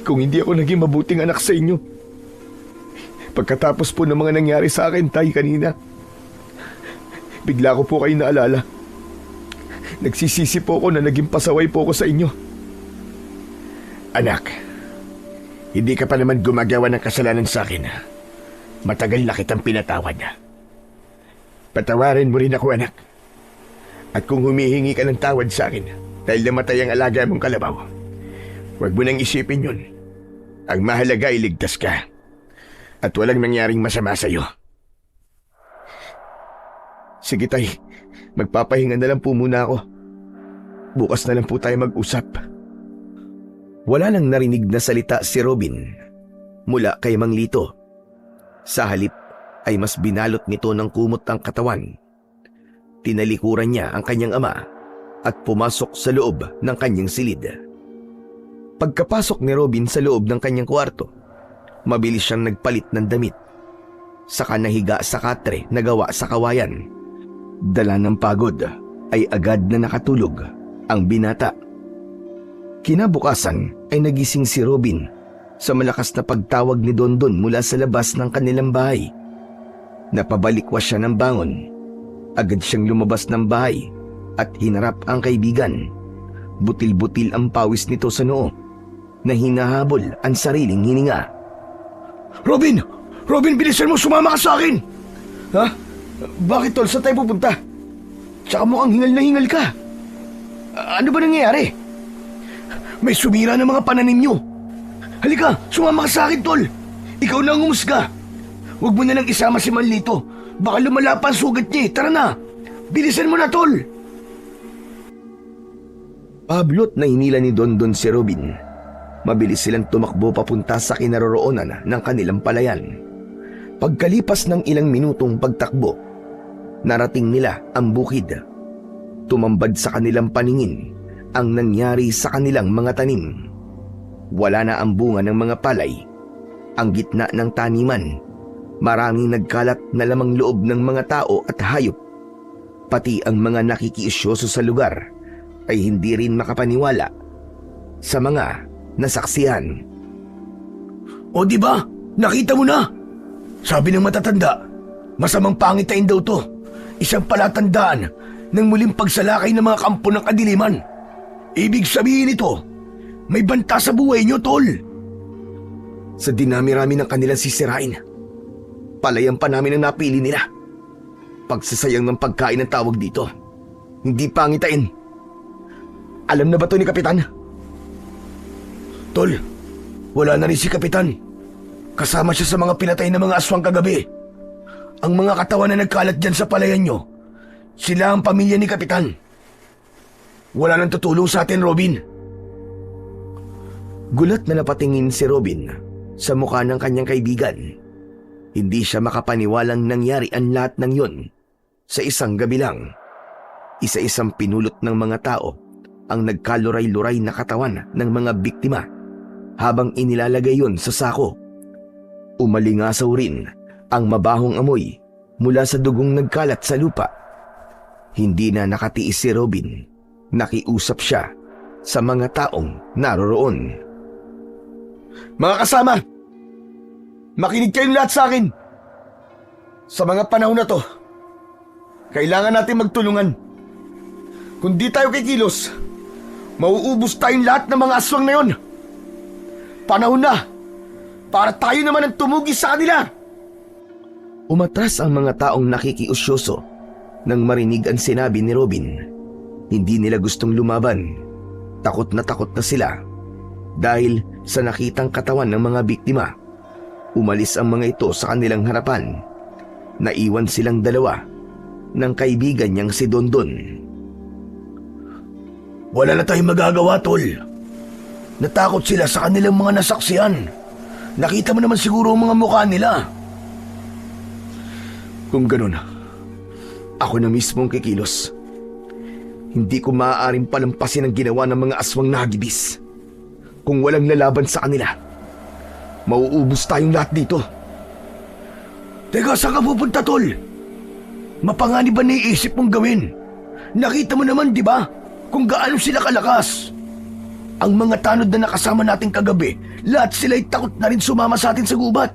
kung hindi ako naging mabuting anak sa inyo. Pagkatapos po ng mga nangyari sa akin, tay, kanina, bigla ko po kayo naalala. Nagsisisi po ako na naging pasaway po ako sa inyo. Anak, hindi ka pa naman gumagawa ng kasalanan sa akin. Matagal na kitang pinatawad. Patawarin mo rin ako, anak. At kung humihingi ka ng tawad sa akin dahil namatay ang alaga mong kalabaw, huwag mo nang isipin yun. Ang mahalaga ay ligtas ka at walang nangyaring masama sa iyo. Sige, tay. Magpapahinga na lang po muna ako. Bukas na lang po tayo mag-usap. Wala nang narinig na salita si Robin mula kay Mang Lito. Sa halip ay mas binalot nito ng kumot ang katawan. Tinalikuran niya ang kanyang ama at pumasok sa loob ng kanyang silid. Pagkapasok ni Robin sa loob ng kanyang kwarto, mabilis siyang nagpalit ng damit. Saka nahiga sa katre na gawa sa kawayan. Dala ng pagod ay agad na nakatulog ang binata. Kinabukasan ay nagising si Robin sa malakas na pagtawag ni Dondon mula sa labas ng kanilang bahay. Napabalikwas siya ng bangon. Agad siyang lumabas ng bahay at hinarap ang kaibigan. Butil-butil ang pawis nito sa noo na hinahabol ang sariling hininga. Robin! Robin, bilisan mo! Sumama ka sa akin! Ha? Bakit, tol? Saan tayo pupunta? Tsaka mukhang hingal na hingal ka. Ano ba nangyayari? May sumira ng mga pananim nyo. Halika, sumama ka sa akin, tol. Ikaw na ang umusga. Huwag mo na lang isama si Manlito. Baka lumala pa ang sugat niya. Tara na. Bilisan mo na, tol. Pablot na hinila ni Dondon si Robin. Mabilis silang tumakbo papunta sa kinaroroonan ng kanilang palayan. Pagkalipas ng ilang minutong pagtakbo, narating nila ang bukid. Tumambad sa kanilang paningin ang nangyari sa kanilang mga tanim. Wala na ang bunga ng mga palay. Ang gitna ng taniman, maraming nagkalat na lamang loob ng mga tao at hayop. Pati ang mga nakikiisyoso sa lugar ay hindi rin makapaniwala sa mga nasaksihan. O di ba? Nakita mo na? Sabi ng matatanda, masamang pangitain daw to. Isang palatandaan ng muling pagsalakay ng mga kampo ng kadiliman. Ibig sabihin nito, may banta sa buhay nyo, tol. Sa dinami-rami ng kanilang sisirain, palayan pa namin ang napili nila. Pagsasayang ng pagkain ang tawag dito. Hindi pangitain. Alam na ba to ni Kapitan? Tol, wala na rin si Kapitan. Kasama siya sa mga pinatay na mga aswang kagabi. Ang mga katawan na nagkalat dyan sa palayan nyo, sila ang pamilya ni Kapitan. Wala nang tutulong sa atin, Robin. Gulat na napatingin si Robin sa mukha ng kanyang kaibigan. Hindi siya makapaniwalang nangyari ang lahat ng yon sa isang gabi lang. Isa-isang pinulot ng mga tao ang nagkaluray-luray na katawan ng mga biktima habang inilalagay yon sa sako. Umalingasaw rin ang mabahong amoy mula sa dugong nagkalat sa lupa. Hindi na nakatiis si Robin. Nakiusap siya sa mga taong naroroon. Mga kasama, makinig kayong lahat sa akin. Sa mga panahon na to, kailangan natin magtulungan. Kung di tayo kikilos, mauubos tayong lahat ng mga aswang na yon. Panahon na para tayo naman ang tumugi sa kanila. Umatras ang mga taong nakikiusyoso nang marinig ang sinabi ni Robin. Hindi nila gustong lumaban. Takot na sila dahil sa nakitang katawan ng mga biktima. Umalis ang mga ito sa kanilang harapan. Naiwan silang dalawa ng kaibigan niyang si Dondon. Wala na tayong magagawa, tol. Natakot sila sa kanilang mga nasaksihan. Nakita mo naman siguro ang mga mukha nila. Kung ganun, ako na mismo ang kikilos. Hindi ko maaaring palampasin ang ginawa ng mga aswang nagibis. Kung walang lalaban sa kanila, mauubos tayong lahat dito. Teka, saan ka pupunta, tol? Mapanganib ba naiisip mong gawin? Nakita mo naman, di ba, kung gaano sila kalakas. Ang mga tanod na nakasama natin kagabi, lahat sila'y takot na rin sumama sa atin sa gubat.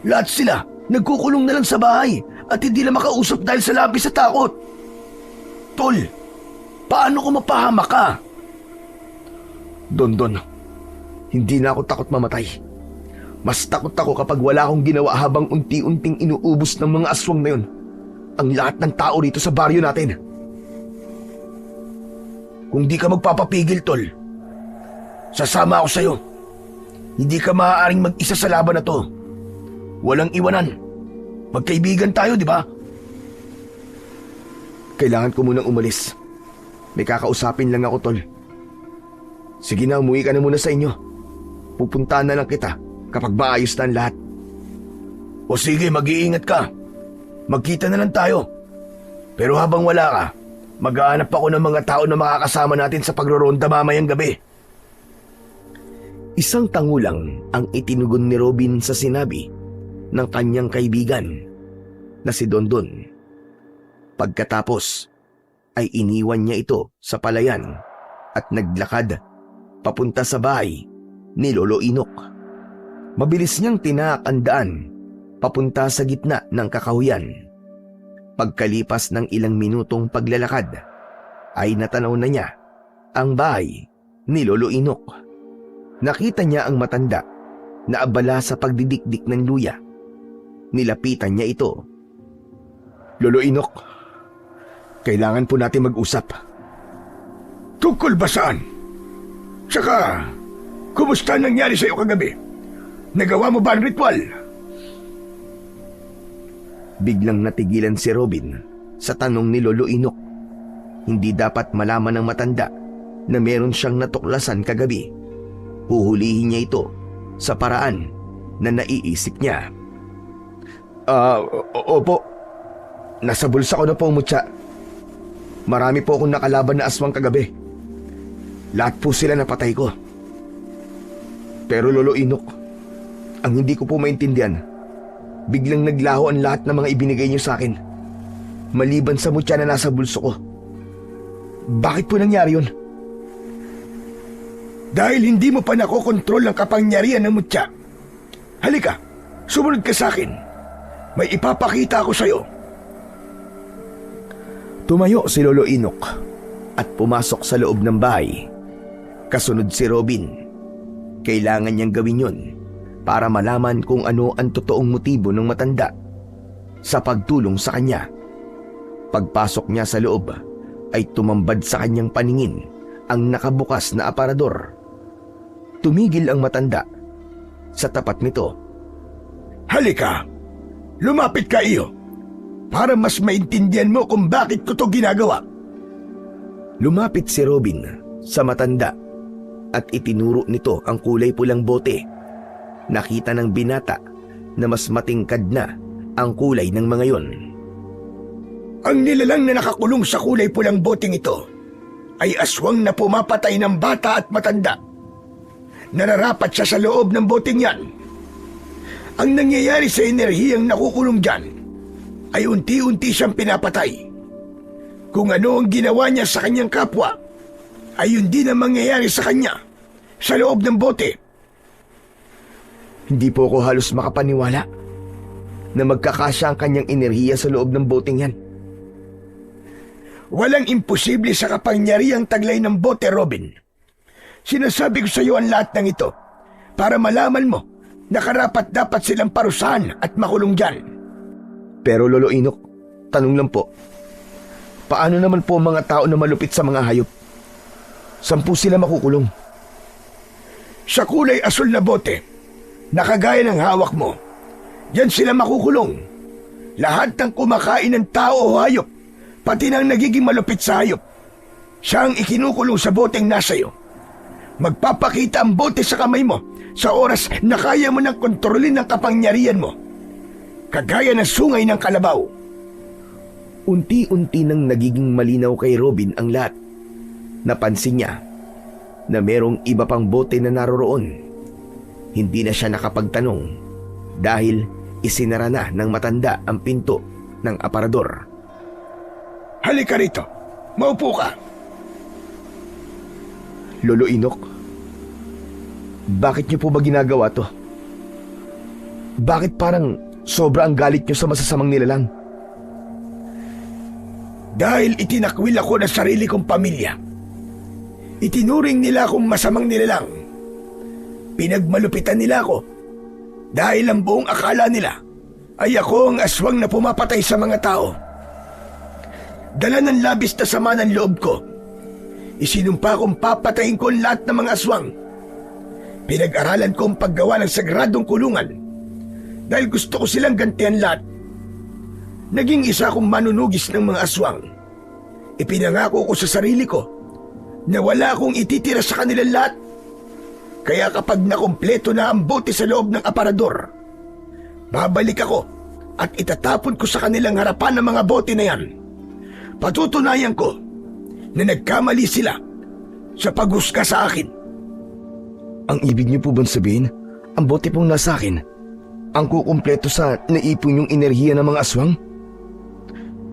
Lahat sila nagkukulong na lang sa bahay at hindi na makausap dahil sa labis sa takot. Tol, paano ko mapahama ka? Dondon, hindi na ako takot mamatay. Mas takot ako kapag wala akong ginawa habang unti-unting inuubos ng mga aswang na yun ang lahat ng tao rito sa baryo natin. Kung di ka magpapapigil, tol, sasama ako sa'yo. Hindi ka maaaring mag-isa sa laban na to. Walang iwanan. Magkaibigan tayo, di ba? Kailangan ko munang umalis. May kakausapin lang ako, tol. Sige na, umuwi ka na muna sa inyo. Pupuntahan na lang kita kapag maayos na ang lahat. O sige, mag-iingat ka. Magkita na lang tayo. Pero habang wala ka, maghahanap ako ng mga tao na makakasama natin sa pagroronda mamayang gabi. Isang tango lang ang itinugon ni Robin sa sinabi ng kanyang kaibigan na si Dondon. Pagkatapos ay iniwan niya ito sa palayan at naglakad papunta sa bahay ni Lolo Inok. Mabilis niyang tinaak ang daan papunta sa gitna ng kakahuyan. Pagkalipas ng ilang minutong paglalakad ay natanaw na niya ang bahay ni Lolo Inok. Nakita niya ang matanda na abala sa pagdidikdik ng luya. Nilapitan niya ito. Lolo Inok, kailangan po natin mag-usap. Tungkol ba saan? Tsaka, kumusta nangyari sa'yo kagabi? Nagawa mo ba ang ritual? Biglang natigilan si Robin sa tanong ni Lolo Inok. Hindi dapat malaman ng matanda na meron siyang natuklasan kagabi. Huhulihin niya ito sa paraan na naiisip niya. Opo. Nasa bulsa ko na po, mutya. Marami po akong nakalaban na aswang kagabi. Lahat po sila napatay ko. Pero Lolo Inok, ang hindi ko po maintindihan, biglang naglaho ang lahat ng mga ibinigay niyo sa akin. Maliban sa mutya na nasa bulso ko. Bakit po nangyari yun? Dahil hindi mo pa nakokontrol ang kapangyarihan ng mutya. Halika, sumunod ka sa akin. May ipapakita ako sa'yo. Tumayo si Lolo Inok at pumasok sa loob ng bahay. Kasunod si Robin. Kailangan niyang gawin yun para malaman kung ano ang totoong motibo ng matanda sa pagtulong sa kanya. Pagpasok niya sa loob ay tumambad sa kanyang paningin ang nakabukas na aparador. Tumigil ang matanda sa tapat nito. Halika, lumapit ka iyo para mas maintindihan mo kung bakit ko to ginagawa. Lumapit si Robin sa matanda at itinuro nito ang kulay pulang bote. Nakita ng binata na mas matingkad na ang kulay ng mga yon. Ang nilalang na nakakulong sa kulay pulang boteng ito ay aswang na pumapatay ng bata at matanda. Nararapat siya sa loob ng boteng yan. Ang nangyayari sa enerhiyang nakukulong dyan ay unti-unti siyang pinapatay. Kung ano ang ginawa niya sa kanyang kapwa, ay yun din ang mangyayari sa kanya sa loob ng bote. Hindi po ako halos makapaniwala na magkakasya ang kanyang enerhiya sa loob ng boteng yan. Walang imposible sa kapangyarihang taglay ng bote, Robin. Sinasabi ko sa iyo ang lahat ng ito para malaman mo na karapat-dapat silang parusahan at makulong dyan. Pero Lolo Inok, tanong lang po, paano naman po ang mga tao na malupit sa mga hayop? Saan po sila makukulong? Sa kulay asul na bote, nakagaya ng hawak mo, diyan sila makukulong. Lahat ng kumakain ng tao o hayop, pati ng nagiging malupit sa hayop, siya ang ikinukulong sa boteng nasa iyo. Magpapakita ang bote sa kamay mo sa oras na kaya mo nang kontrolin ang kapangyarihan mo. Kagaya ng sungay ng kalabaw. Unti-unti nang nagiging malinaw kay Robin ang lahat. Napansin niya na merong iba pang bote na naroroon. Hindi na siya nakapagtanong dahil isinara na ng matanda ang pinto ng aparador. Halika rito. Maupo ka. Lolo Inok, bakit niyo po ba ginagawa to? Bakit parang sobra ang galit niyo sa masasamang nilalang? Dahil itinakwil ako ng sarili kong pamilya. Itinuring nila akong masamang nilalang. Pinagmalupitan nila ako dahil ang buong akala nila ay ako ang aswang na pumapatay sa mga tao. Dala ng labis na sama ng loob ko, isinumpa kong papatayin ko ang lahat ng mga aswang. Pinag-aralan ko ang paggawa ng sagradong kulungan dahil gusto ko silang gantihan lahat. Naging isa akong manunugis ng mga aswang. Ipinangako ko sa sarili ko na wala akong ititira sa kanilang lahat. Kaya kapag nakumpleto na ang bote sa loob ng aparador, babalik ako at itatapon ko sa kanilang harapan ng mga bote na yan. Patutunayan ko na nagkamali sila sa paghusga sa akin. Ang ibig niyo po bang sabihin, ang bote pong nasa akin, ang kukumpleto sa naipon yung enerhiya ng mga aswang?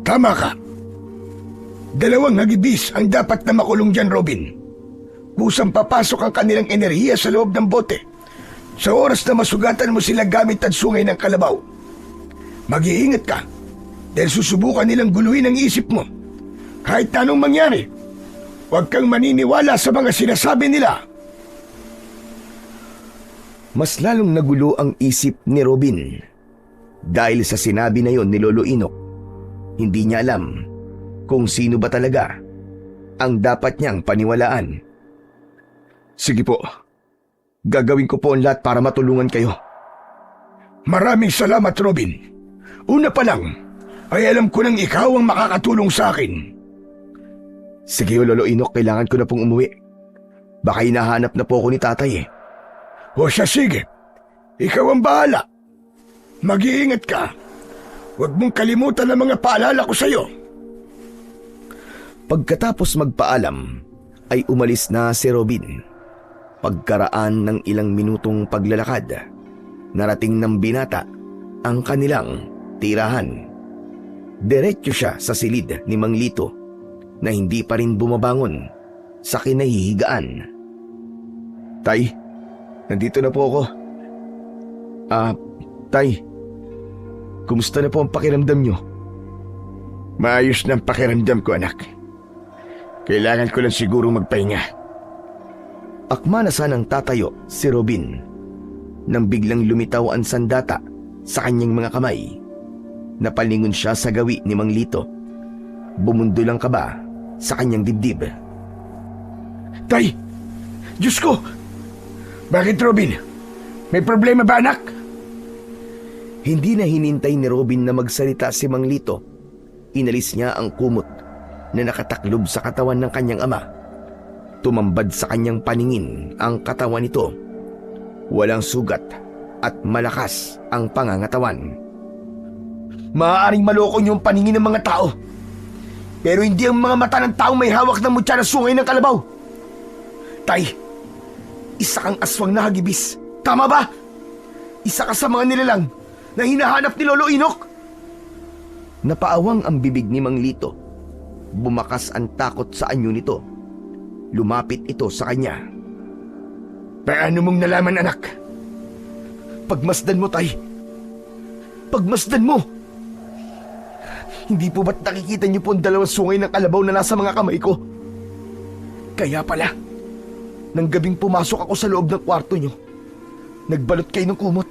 Tama ka. 2 hagibis ang dapat na makulong dyan, Robin. Kusang papasok ang kanilang enerhiya sa loob ng bote sa oras na masugatan mo sila gamit ang sungay ng kalabaw. Mag-iingat ka dahil susubukan nilang guluhin ang isip mo. Kahit na anong mangyari, huwag kang maniniwala sa mga sinasabi nila. Mas lalong nagulo ang isip ni Robin dahil sa sinabi na yon ni Lolo Inok. Hindi niya alam kung sino ba talaga ang dapat niyang paniwalaan. Sige po, gagawin ko po ang lahat para matulungan kayo. Maraming salamat, Robin. Una pa lang, ay alam ko nang ikaw ang makakatulong sa akin. Sige Lolo Inok, kailangan ko na pong umuwi. Baka hinahanap na po ako ni tatay eh. O siya, sige. Ikaw ang bahala. Mag-iingat ka. Huwag mong kalimutan ang mga paalala ko sa'yo. Pagkatapos magpaalam, ay umalis na si Robin. Pagkaraan ng ilang minutong paglalakad, narating ng binata ang kanilang tirahan. Diretso siya sa silid ni Mang Lito na hindi pa rin bumabangon sa kinahihigaan. Tay, nandito na po ako. Tay, kumusta na po ang pakiramdam nyo? Maayos na ang pakiramdam ko, anak. Kailangan ko lang siguro magpahinga. Akma na sanang tatayo si Robin nang biglang lumitaw ang sandata sa kanyang mga kamay. Napalingon siya sa gawi ni Mang Lito. Bumundol ang kaba sa kanyang dibdib. Tay! Diyos ko! Bakit, Robin? May problema ba, anak? Hindi na hinintay ni Robin na magsalita si Mang Lito. Inalis niya ang kumot na nakataklob sa katawan ng kanyang ama. Tumambad sa kanyang paningin ang katawan nito. Walang sugat at malakas ang pangangatawan. Maaaring maloko niyo ang paningin ng mga tao, pero hindi ang mga mata ng tao may hawak ng mutya na sungay ng kalabaw. Tay, isa kang aswang na hagibis. Tama ba? Isa ka sa mga nilalang na hinahanap ni Lolo Inok. Napaawang ang bibig ni Mang Lito. Bumakas ang takot sa anyo nito. Lumapit ito sa kanya. Paano mong nalaman, anak? Pagmasdan mo, tay. Pagmasdan mo. Hindi po ba't nakikita niyo po ang dalawang sungay ng kalabaw na nasa mga kamay ko? Kaya pala. Nang gabing pumasok ako sa loob ng kwarto niyo, nagbalot kayo ng kumot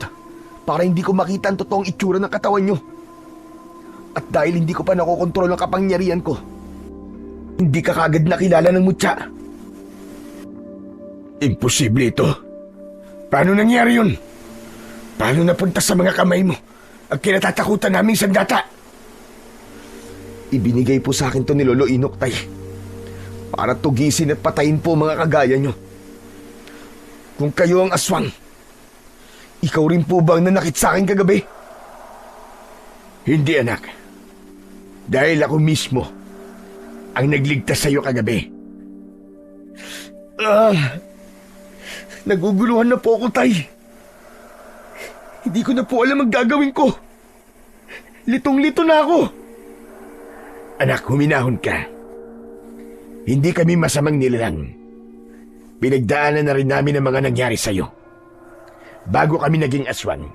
para hindi ko makita ang totoong itsura ng katawan niyo. At dahil hindi ko pa nakokontrol ang kapangyarihan ko, hindi ka kagad nakilala ng mutya. Imposible ito. Paano nangyari yun? Paano napunta sa mga kamay mo ang kinatatakutan naming sandata? Ibinigay po sa akin to ni Lolo Inok, tay. Para tugisin at patayin po mga kagaya nyo. Kung kayo ang aswang, ikaw rin po ba ang nanakit sa akin kagabi? Hindi, anak. Dahil ako mismo ang nagligtas sa iyo kagabi. Naguguluhan na po ako, tay. Hindi ko na po alam ang gagawin ko. Litong-lito na ako. Anak, huminahon ka. Hindi kami masamang nilalang. Pinagdaanan na rin namin ang mga nangyari sa iyo. Bago kami naging aswang,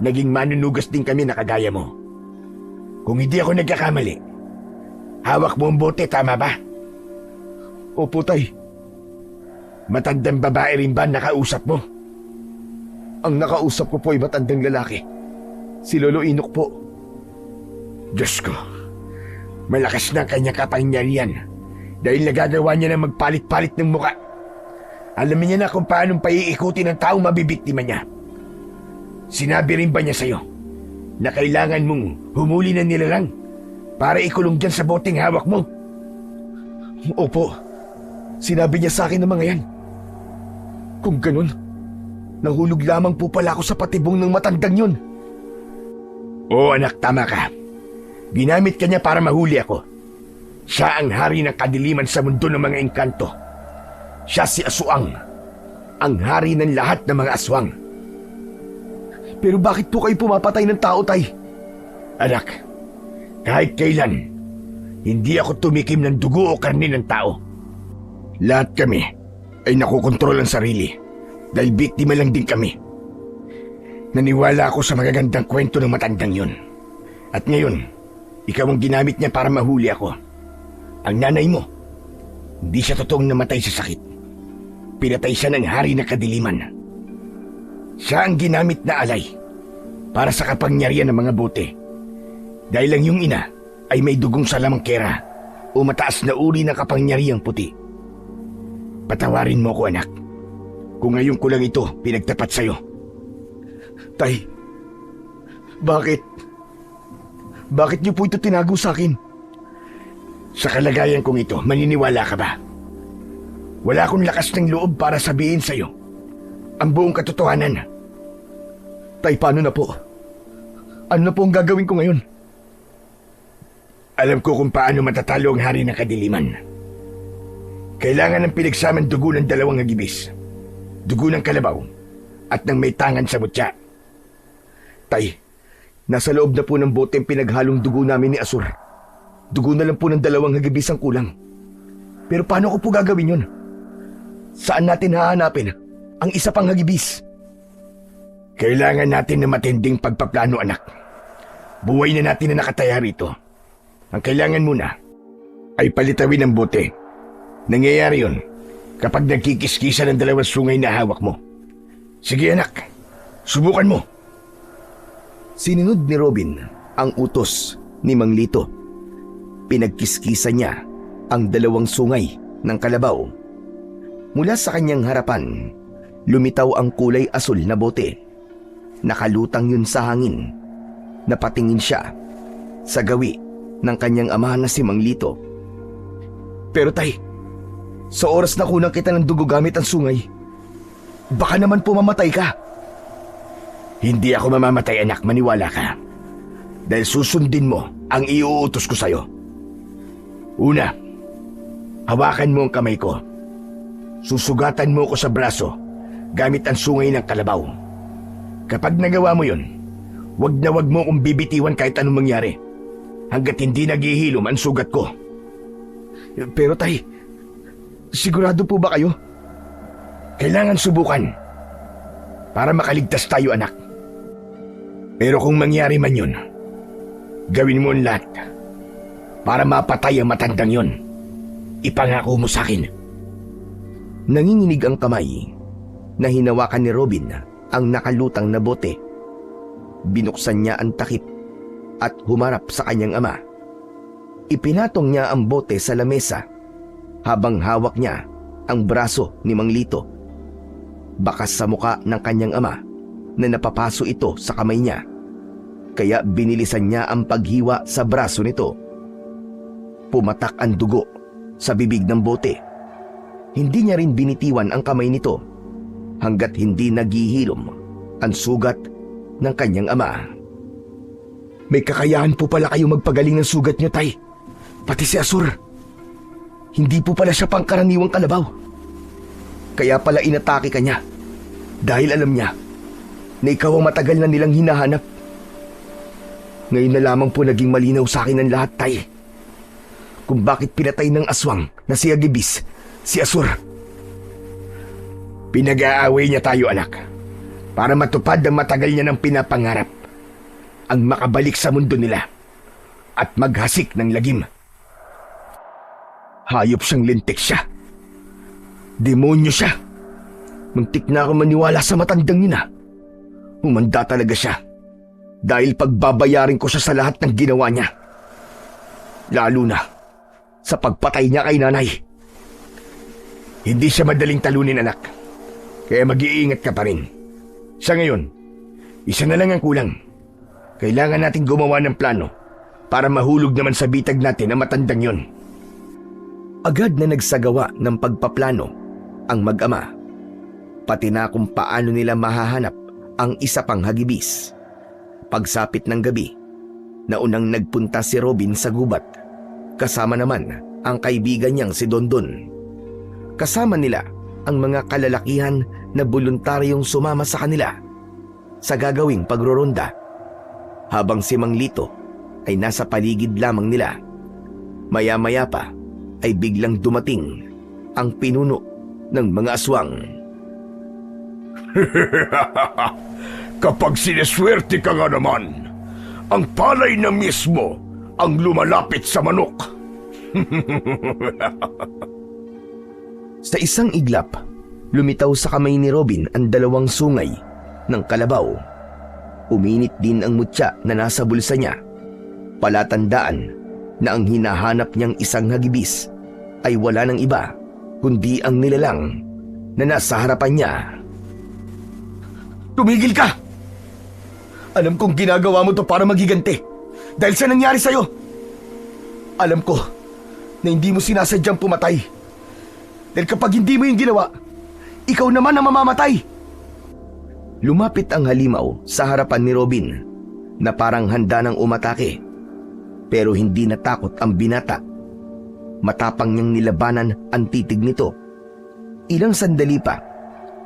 naging manunugas din kami na kagaya mo. Kung hindi ako nagkakamali, hawak mo ang bote, tama ba? Opo, tay. Matandang babae rin ba nakausap mo? Ang nakausap ko po ay matandang lalaki. Si Lolo Inok po. Diyos ko, malakas na ang kanyang kapangyarihan dahil nagagawa niya na magpalit-palit ng muka. Alam niya na kung paano paiikutin ng taong mabibiktima niya. Sinabi rin ba niya sa'yo na kailangan mong humuli ng nilalang para ikulong dyan sa boteng hawak mo? Opo. Sinabi niya sa akin ng mga yan. Kung ganun, nahulog lamang po pala ako sa patibong ng matandang yun. Oo anak, tama ka. Ginamit ka niya para mahuli ako. Siya ang hari ng kadiliman sa mundo ng mga engkanto. Siya si Aswang, ang hari ng lahat ng mga aswang. Pero bakit po kayo pumapatay ng tao, Tay? Anak, kahit kailan, hindi ako tumikim ng dugo o karne ng tao. Lahat kami ay nakokontrol ang sarili dahil biktima lang din kami. Naniwala ako sa magagandang kwento ng matandang yun. At ngayon, ikaw ang ginamit niya para mahuli ako. Ang nanay mo, hindi siya totoong namatay sa sakit. Pinatay siya ng hari ng kadiliman. Siya ang ginamit na alay para sa kapangyarihan ng mga bote. Dahil lang yung ina ay may dugong salamangkera o mataas na uri ng kapangyarihang puti. Patawarin mo ko anak, kung ngayon ko lang ito pinagtapat sa'yo. Tay, bakit? Bakit niyo po ito tinago sa akin? Sa kalagayan kong ito, maniniwala ka ba? Wala akong lakas ng loob para sabihin sa'yo ang buong katotohanan. Tay, paano na po? Ano na po ang gagawin ko ngayon? Alam ko kung paano matatalo ang hari ng kadiliman. Kailangan ng pinagsamang dugo ng dalawang hagibis, dugo ng kalabaw, at ng may tangan sa mutya. Tay, nasa loob na po ng bote ang pinaghalong dugo namin ni Asur. Dugo na lang po ng dalawang hagibis ang kulang. Pero paano ko po gagawin yun? Saan natin hahanapin ang isa pang hagibis? Kailangan natin ng matinding pagpaplano anak. Buhay na natin na nakataya rito. Ang kailangan muna ay palitawin ang bote. Nangyayari yun kapag nagkikiskisa ng dalawang sungay na hawak mo. Sige anak, subukan mo. Sinunod ni Robin ang utos ni Mang Lito. Pinagkiskisa niya ang dalawang sungay ng kalabaw. Mula sa kanyang harapan, lumitaw ang kulay asul na bote. Nakalutang yun sa hangin. Napatingin siya sa gawi ng kanyang ama na si Mang Lito. Pero tay, sa oras na kunang kita ng dugo gamit ang sungay, baka naman pumamatay ka. Hindi ako mamamatay anak, maniwala ka. Dahil susundin mo ang iuutos ko sa'yo. Una, hawakan mo ang kamay ko. Susugatan mo ko sa braso gamit ang sungay ng kalabaw. Kapag nagawa mo yun, wag na wag mo kong bibitiwan kahit anong mangyari hanggat hindi naghihilom ang sugat ko. Pero tay, sigurado po ba kayo? Kailangan subukan para makaligtas tayo anak. Pero kung mangyari man yun, gawin mo ang lahat para mapatay ang matandang yun. Ipangako mo sa akin. Nanginginig ang kamay na hinawakan ni Robin ang nakalutang na bote. Binuksan niya ang takip at humarap sa kanyang ama. Ipinatong niya ang bote sa lamesa habang hawak niya ang braso ni Mang Lito. Bakas sa muka ng kanyang ama na napapaso ito sa kamay niya, kaya binilisan niya ang paghiwa sa braso nito. Pumatak ang dugo sa bibig ng bote. Hindi niya rin binitiwan ang kamay nito hanggat hindi naghihilom ang sugat ng kanyang ama. May kakayahan po pala kayo magpagaling ng sugat niyo, tay. Pati si Asur. Hindi po pala siya pangkaraniwang kalabaw. Kaya pala inatake ka niya dahil alam niya na ikaw ang matagal na nilang hinahanap. Ngayon na lamang po naging malinaw sa akin ang lahat, tay. Kung bakit pinatay ng aswang na si Agibis, si Asur. Pinag-aaway niya tayo anak para matupad ang matagal niya ng pinapangarap, ang makabalik sa mundo nila at maghasik ng lagim. Hayop siyang, lintik siya. Demonyo siya. Muntik na ako maniwala sa matandang yun. Humanda talaga siya dahil pagbabayarin ko siya sa lahat ng ginawa niya. Lalo na sa pagpatay niya kay nanay. Hindi siya madaling talunin anak, kaya mag-iingat ka pa rin. Sa ngayon, isa na lang ang kulang. Kailangan natin gumawa ng plano para mahulog naman sa bitag natin ang matandang yon. Agad na nagsagawa ng pagpaplano ang mag-ama, pati na kung paano nila mahahanap ang isa pang hagibis. Pagsapit ng gabi, naunang nagpunta si Robin sa gubat, kasama naman ang kaibigan niyang si Dondon. Kasama nila ang mga kalalakihan na voluntaryong sumama sa kanila sa gagawing pagroronda, habang si Mang Lito ay nasa paligid lamang nila. Maya-maya pa ay biglang dumating ang pinuno ng mga aswang. Kapag sineswerte ka nga naman, ang palay na mismo ang lumalapit sa manok. Sa isang iglap, lumitaw sa kamay ni Robin ang 2 sungay ng kalabaw. Uminit din ang mutya na nasa bulsa niya. Palatandaan na ang hinahanap niyang isang hagibis ay wala ng iba kundi ang nilalang na nasa harapan niya. Tumigil ka! Alam kong ginagawa mo to para magiganti dahil sa nangyari sa'yo. Alam ko na hindi mo sinasadyang pumatay. Dahil kapag hindi mo yung ginawa, ikaw naman ang mamamatay. Lumapit ang halimaw sa harapan ni Robin na parang handa ng umatake. Pero hindi natakot ang binata. Matapang niyang nilabanan ang titig nito. Ilang sandali pa,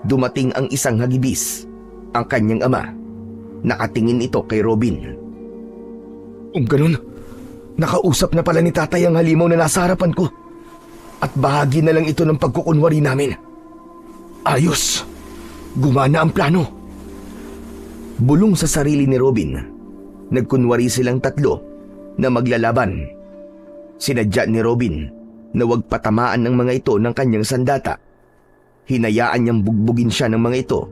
dumating ang isang hagibis, ang kanyang ama. Nakatingin ito kay Robin. Kung ganun, nakausap na pala ni tatay ang halimaw na nasa harapan ko. At bahagi na lang ito ng pagkukunwari namin. Ayos! Gumana ang plano. Bulong sa sarili ni Robin, nagkunwari silang 3 na maglalaban. Sinadya ni Robin na huwag patamaan ng mga ito ng kanyang sandata. Hinayaan niyang bugbugin siya ng mga ito.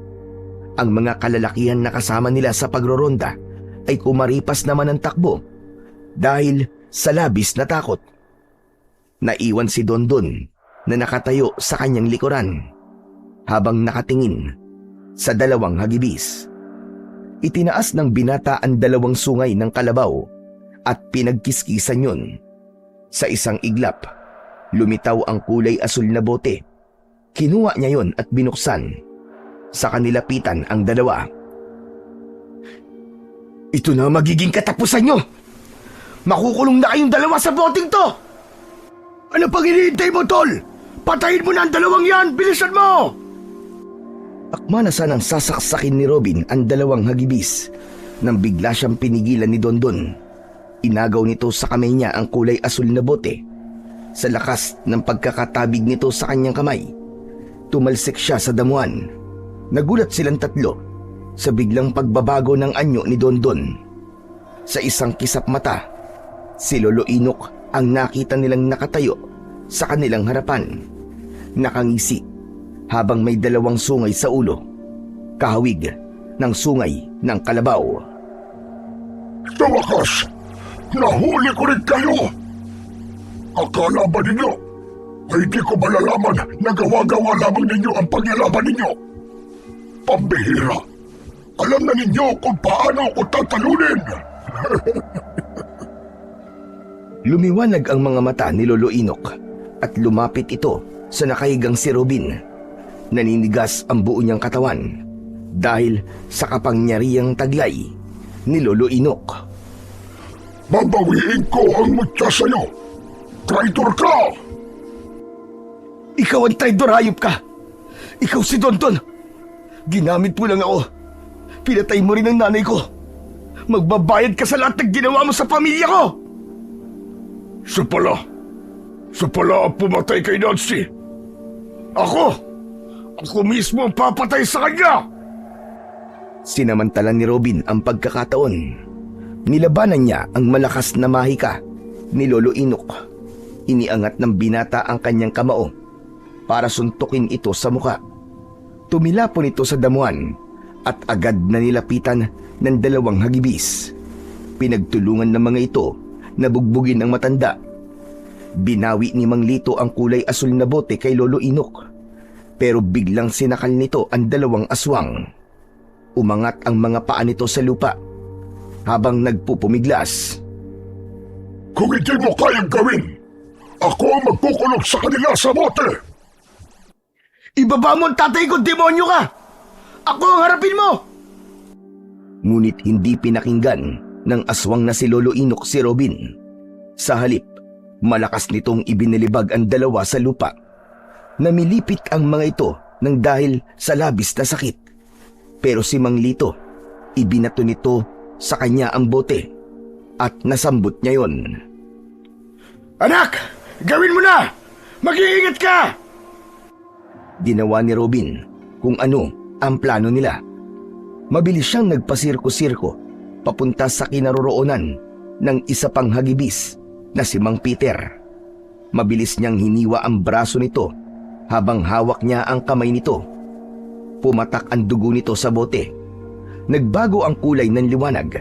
Ang mga kalalakihan na kasama nila sa pagroronda ay kumaripas naman ng takbo dahil sa labis na takot. Naiwan si Dondon na nakatayo sa kanyang likuran habang nakatingin sa 2 hagibis. Itinaas ng binata ang 2 sungay ng kalabaw at pinagkiskisan yun. Sa isang iglap, lumitaw ang kulay asul na bote. Kinuha niya yon at binuksan. Sa kanilapitan ang 2. Ito na magiging katapusan nyo! Makukulong na kayong 2 sa boteng to! Ano pang hinihintay mo, Tol? Patayin mo na ang 2 yan! Bilisan mo! Akma na sanang sasaksakin ni Robin ang 2 hagibis nang bigla siyang pinigilan ni Dondon. Inagaw nito sa kamay niya ang kulay asul na bote. Sa lakas ng pagkakatabig nito sa kanyang kamay, tumalsik siya sa damuhan. Nagulat silang 3 sa biglang pagbabago ng anyo ni Dondon. Sa isang kisap mata, si Lolo Inok ang nakita nilang nakatayo sa kanilang harapan. Nakangisi habang may 2 sungay sa ulo, kahawig ng sungay ng kalabaw. Sa wakas, nahuli ko rin kayo! Akala ba ninyo ay di ko malalaman na gawa-gawa lamang ninyo ang paglalaban ninyo? Pambihira! Alam na ninyo kung paano ko tatalunin! Lumiwanag ang mga mata ni Lolo Inok at lumapit ito sa nakahigang si Robin. Naninigas ang buo niyang katawan dahil sa kapangyarihang taglay ni Lolo Inok. Babawiin ko ang mutya sa'yo! Traitor ka! Ikaw ang traidor, hayop ka! Ikaw si Dondon! Ginamit mo lang ako. Pinatay mo rin ang nanay ko. Magbabayad ka sa lahat ng ginawa mo sa pamilya ko! Siya pala ang pumatay kay Nancy. Ako mismo ang papatay sa kanya. Sinamantala ni Robin ang pagkakataon. Nilabanan niya ang malakas na mahika ni Lolo Inok. Iniangat ng binata ang kanyang kamao para suntukin ito sa muka. Tumilapon ito sa damuhan at agad na nilapitan ng 2 hagibis. Pinagtulungan ng mga ito na bugbugin ng matanda. Binawi ni Mang Lito ang kulay asul na bote kay Lolo Inok, pero biglang sinakal nito ang 2 aswang. Umangat ang mga paa nito sa lupa habang nagpupumiglas. Kung hindi mo kayang gawin Ako ang magkukulong sa kanila sa bote! Ibaba mo ang tatay ko, demonyo ka! Ako ang harapin mo! Ngunit hindi pinakinggan ng aswang na si Lolo Inok si Robin. Sa halip, malakas nitong ibinalibag ang dalawa sa lupa. Namilipit ang mga ito nang dahil sa labis na sakit. Pero si Mang Lito, ibinato nito sa kanya ang bote at nasambot niya yon. Anak! Gawin mo na! Mag-iingat ka! Ginawa ni Robin kung ano ang plano nila. Mabilis siyang nagpasirko-sirko papunta sa kinaroroonan ng isa pang hagibis na si Mang Peter. Mabilis niyang hiniwa ang braso nito habang hawak niya ang kamay nito. Pumatak ang dugo nito sa bote. Nagbago ang kulay ng liwanag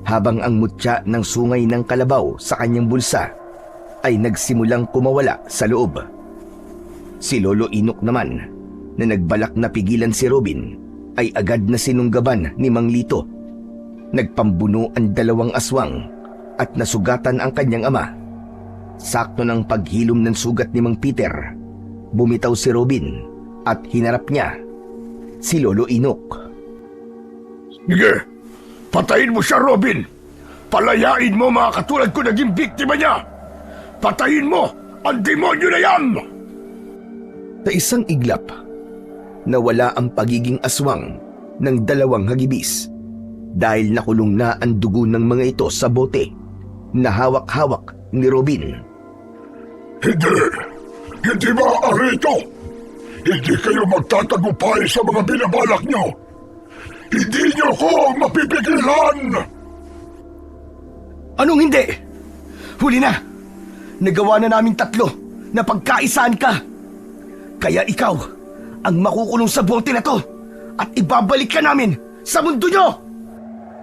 habang ang mutya ng sungay ng kalabaw sa kanyang bulsa ay nagsimulang kumawala sa loob. Si Lolo Inok naman na nagbalak na pigilan si Robin ay agad na sinunggaban ni Mang Lito. Nagpambuno ang dalawang aswang at nasugatan ang kanyang ama. Sakto ng paghilom ng sugat ni Mang Peter, bumitaw si Robin at hinarap niya si Lolo Inok. Sige, patayin mo siya, Robin! Palayain mo mga katulad ko naging biktima niya! Patayin mo ang demonyo na yan! Sa isang iglap, nawala ang pagiging aswang ng dalawang hagibis dahil nakulong na ang dugo ng mga ito sa bote na hawak-hawak ni Robin. Hindi! Hindi maaari ito! Hindi kayo magtatagumpay sa mga binabalak nyo! Hindi nyo ko mapipigilan! Anong hindi? Huli na! Nagawa na namin tatlo na pagkaisaan ka. Kaya ikaw ang makukulong sa bote na to at ibabalik ka namin sa mundo nyo!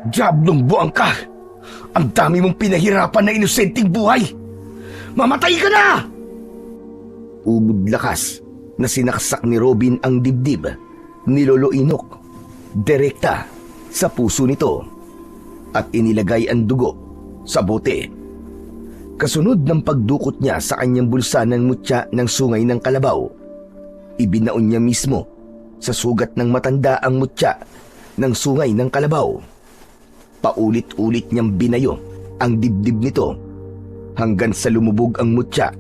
Diablong buwang ka! Ang dami mong pinahirapan na inosenteng buhay! Mamatay ka na! Ubod lakas na sinaksak ni Robin ang dibdib ni Lolo Inok direkta sa puso nito at inilagay ang dugo sa bote. Kasunod ng pagdukot niya sa kanyang bulsa ng mutya ng sungay ng kalabaw, ibinaon niya mismo sa sugat ng matanda ang mutya ng sungay ng kalabaw. Paulit-ulit niyang binayo ang dibdib nito hanggang sa lumubog ang mutya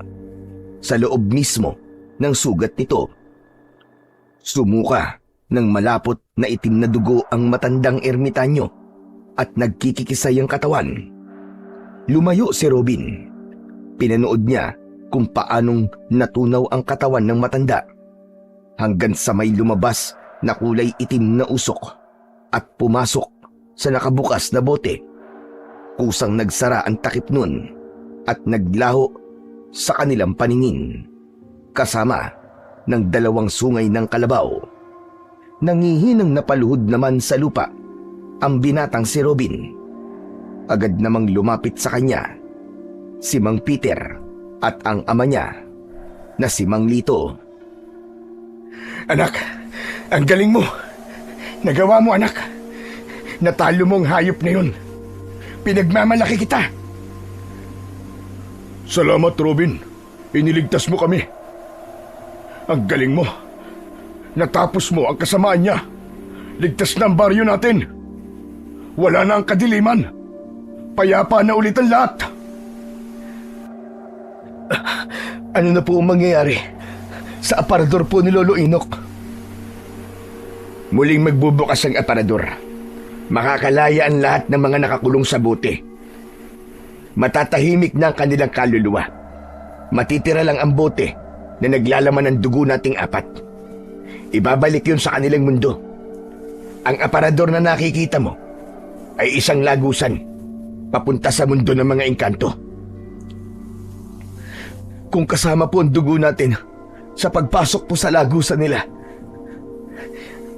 sa loob mismo ng sugat nito. Sumuka ng malapot na itim na dugo ang matandang ermitanyo at nagkikikisay ang katawan. Lumayo si Robin. Pinanood niya kung paanong natunaw ang katawan ng matanda hanggang sa may lumabas na kulay itim na usok at pumasok sa nakabukas na bote. Kusang nagsara ang takip nun at naglaho sa kanilang paningin kasama ng dalawang sungay ng kalabaw. Nangihinang napaluhod naman sa lupa ang binatang si Robin. Agad namang lumapit sa kanya si Mang Peter at ang ama niya na si Mang Lito. Anak, ang galing mo! Nagawa mo, anak! Natalo mo ang hayop na yun! Pinagmamalaki kita! Salamat, Robin. Iniligtas mo kami. Ang galing mo. Natapos mo ang kasamaan niya. Ligtas na ang baryo natin. Wala na ang kadiliman. Payapa na ulit ang lahat. Ano na po ang mangyayari sa aparador po ni Lolo Inok? Muling magbubukas ang aparador. Makakalaya ang lahat ng mga nakakulong sa bote. Matatahimik na ang kanilang kaluluwa. Matitira lang ang bote na naglalaman ng dugo nating apat. Ibabalik yun sa kanilang mundo. Ang aparador na nakikita mo ay isang lagusan papunta sa mundo ng mga engkanto. Kung kasama po ang dugo natin sa pagpasok po sa lagusan nila,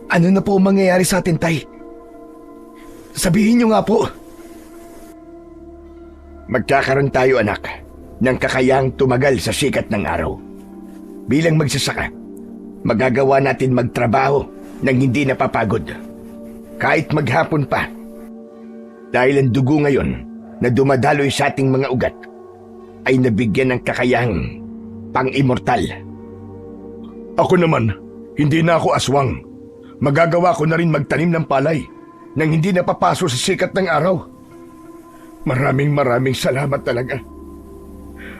ano na po ang mangyayari sa atin, Tay? Sabihin niyo nga po. Magkakaroon tayo, anak, ng kakayahang tumagal sa sikat ng araw. Bilang magsasaka, magagawa natin magtrabaho nang hindi napapagod. Kahit maghapon pa. Dahil ang dugo ngayon na dumadaloy sa ating mga ugat ay nabigyan ng kakayahang pang-immortal. Ako naman, hindi na ako aswang. Magagawa ko na rin magtanim ng palay nang hindi napapaso sa sikat ng araw. Maraming salamat talaga.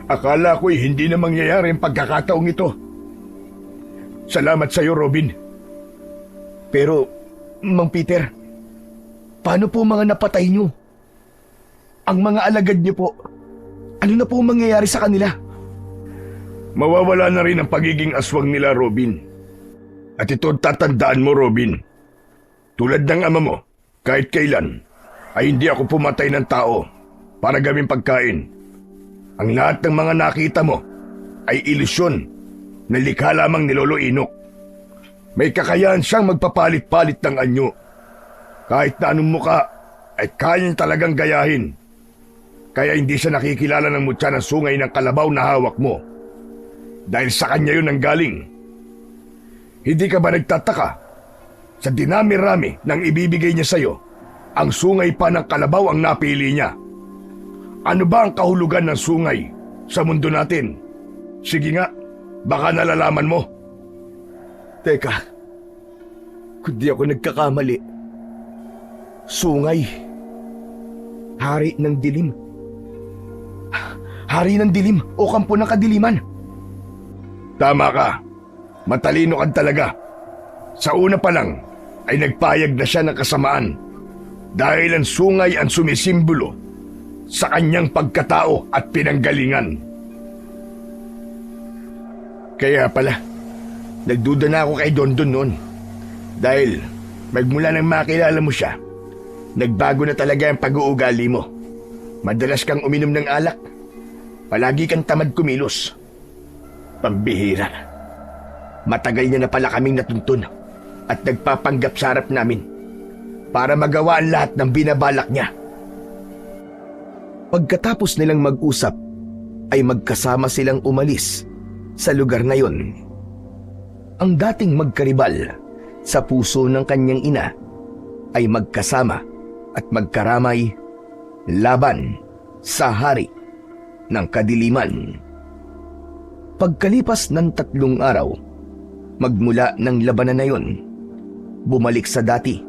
Akala ko'y hindi na mangyayari ang pagkakataong ito. Salamat sa iyo, Robin. Pero, Mang Peter, paano po mga napatay niyo? Ang mga alagad niyo po, ano na po mangyayari sa kanila? Mawawala na rin ang pagiging aswang nila, Robin. At ito tatandaan mo, Robin. Tulad ng ama mo, kahit kailan, ay hindi ako pumatay ng tao para gawing pagkain. Ang lahat ng mga nakita mo ay ilusyon na likha lamang ni Lolo Inok. May kakayahan siyang magpapalit-palit ng anyo. Kahit na anong muka ay kaya talagang gayahin. Kaya hindi siya nakikilala ng mutya ng sungay ng kalabaw na hawak mo. Dahil sa kanya yun ang galing. Hindi ka ba nagtataka? Sa dinami-rami ng ibibigay niya sa'yo, ang sungay pa ng kalabaw ang napili niya. Ano ba ang kahulugan ng sungay sa mundo natin? Sige nga, baka nalalaman mo. Teka, kung di ako nagkakamali, sungay, hari ng dilim. Hari ng dilim o kampo ng kadiliman. Tama ka. Matalino ka talaga. Sa una pa lang ay nagpayag na siya ng kasamaan dahil ang sungay ang sumisimbolo sa kanyang pagkatao at pinanggalingan. Kaya pala, nagduda na ako kay Dondon noon. Dahil magmula nang makilala mo siya, nagbago na talaga ang pag-uugali mo. Madalas kang uminom ng alak. Palagi kang tamad kumilos. Pambihira. Matagal niya na pala kaming natuntun at nagpapanggap sa harap namin para magawa ang lahat ng binabalak niya. Pagkatapos nilang mag-usap, ay magkasama silang umalis sa lugar na yon. Ang dating magkaribal sa puso ng kanyang ina ay magkasama at magkaramay laban sa hari ng kadiliman. Pagkalipas ng 3 araw, magmula ng labanan na yon, bumalik sa dati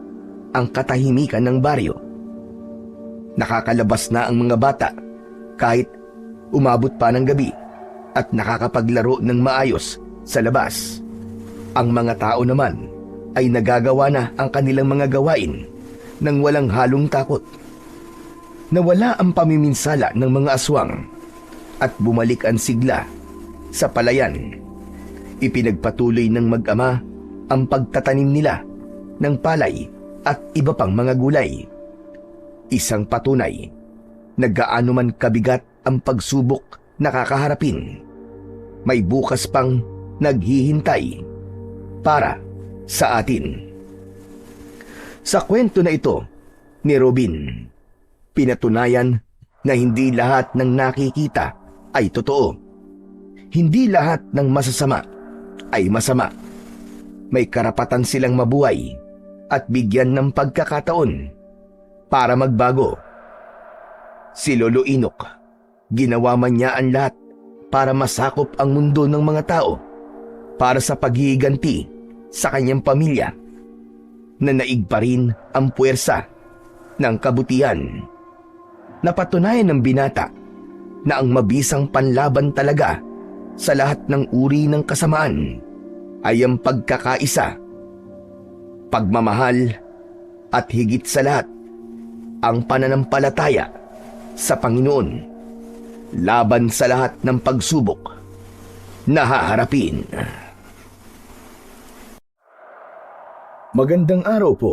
ang katahimikan ng baryo. Nakakalabas na ang mga bata kahit umabot pa ng gabi at nakakapaglaro ng maayos sa labas. Ang mga tao naman ay nagagawa na ang kanilang mga gawain nang walang halong takot. Nawala ang pamiminsala ng mga aswang at bumalik ang sigla sa palayan. Ipinagpatuloy ng mag-ama ang pagtatanim nila ng palay at iba pang mga gulay. Isang patunay na gaano man kabigat ang pagsubok na kakaharapin, may bukas pang naghihintay para sa atin. Sa kwento na ito ni Robin, pinatunayan na hindi lahat ng nakikita ay totoo. Hindi lahat ng masasama ay masama. May karapatan silang mabuhay at bigyan ng pagkakataon para magbago. Si Lolo Inok, ginawa man niya ang lahat para masakop ang mundo ng mga tao para sa paghihiganti sa kanyang pamilya. Nanaig pa rin ang puwersa ng kabutihan. Napatunayan ng binata na ang mabisang panlaban talaga sa lahat ng uri ng kasamaan ay ang pagkakaisa, pagmamahal at higit sa lahat ang pananampalataya sa Panginoon laban sa lahat ng pagsubok na haharapin. Magandang araw po.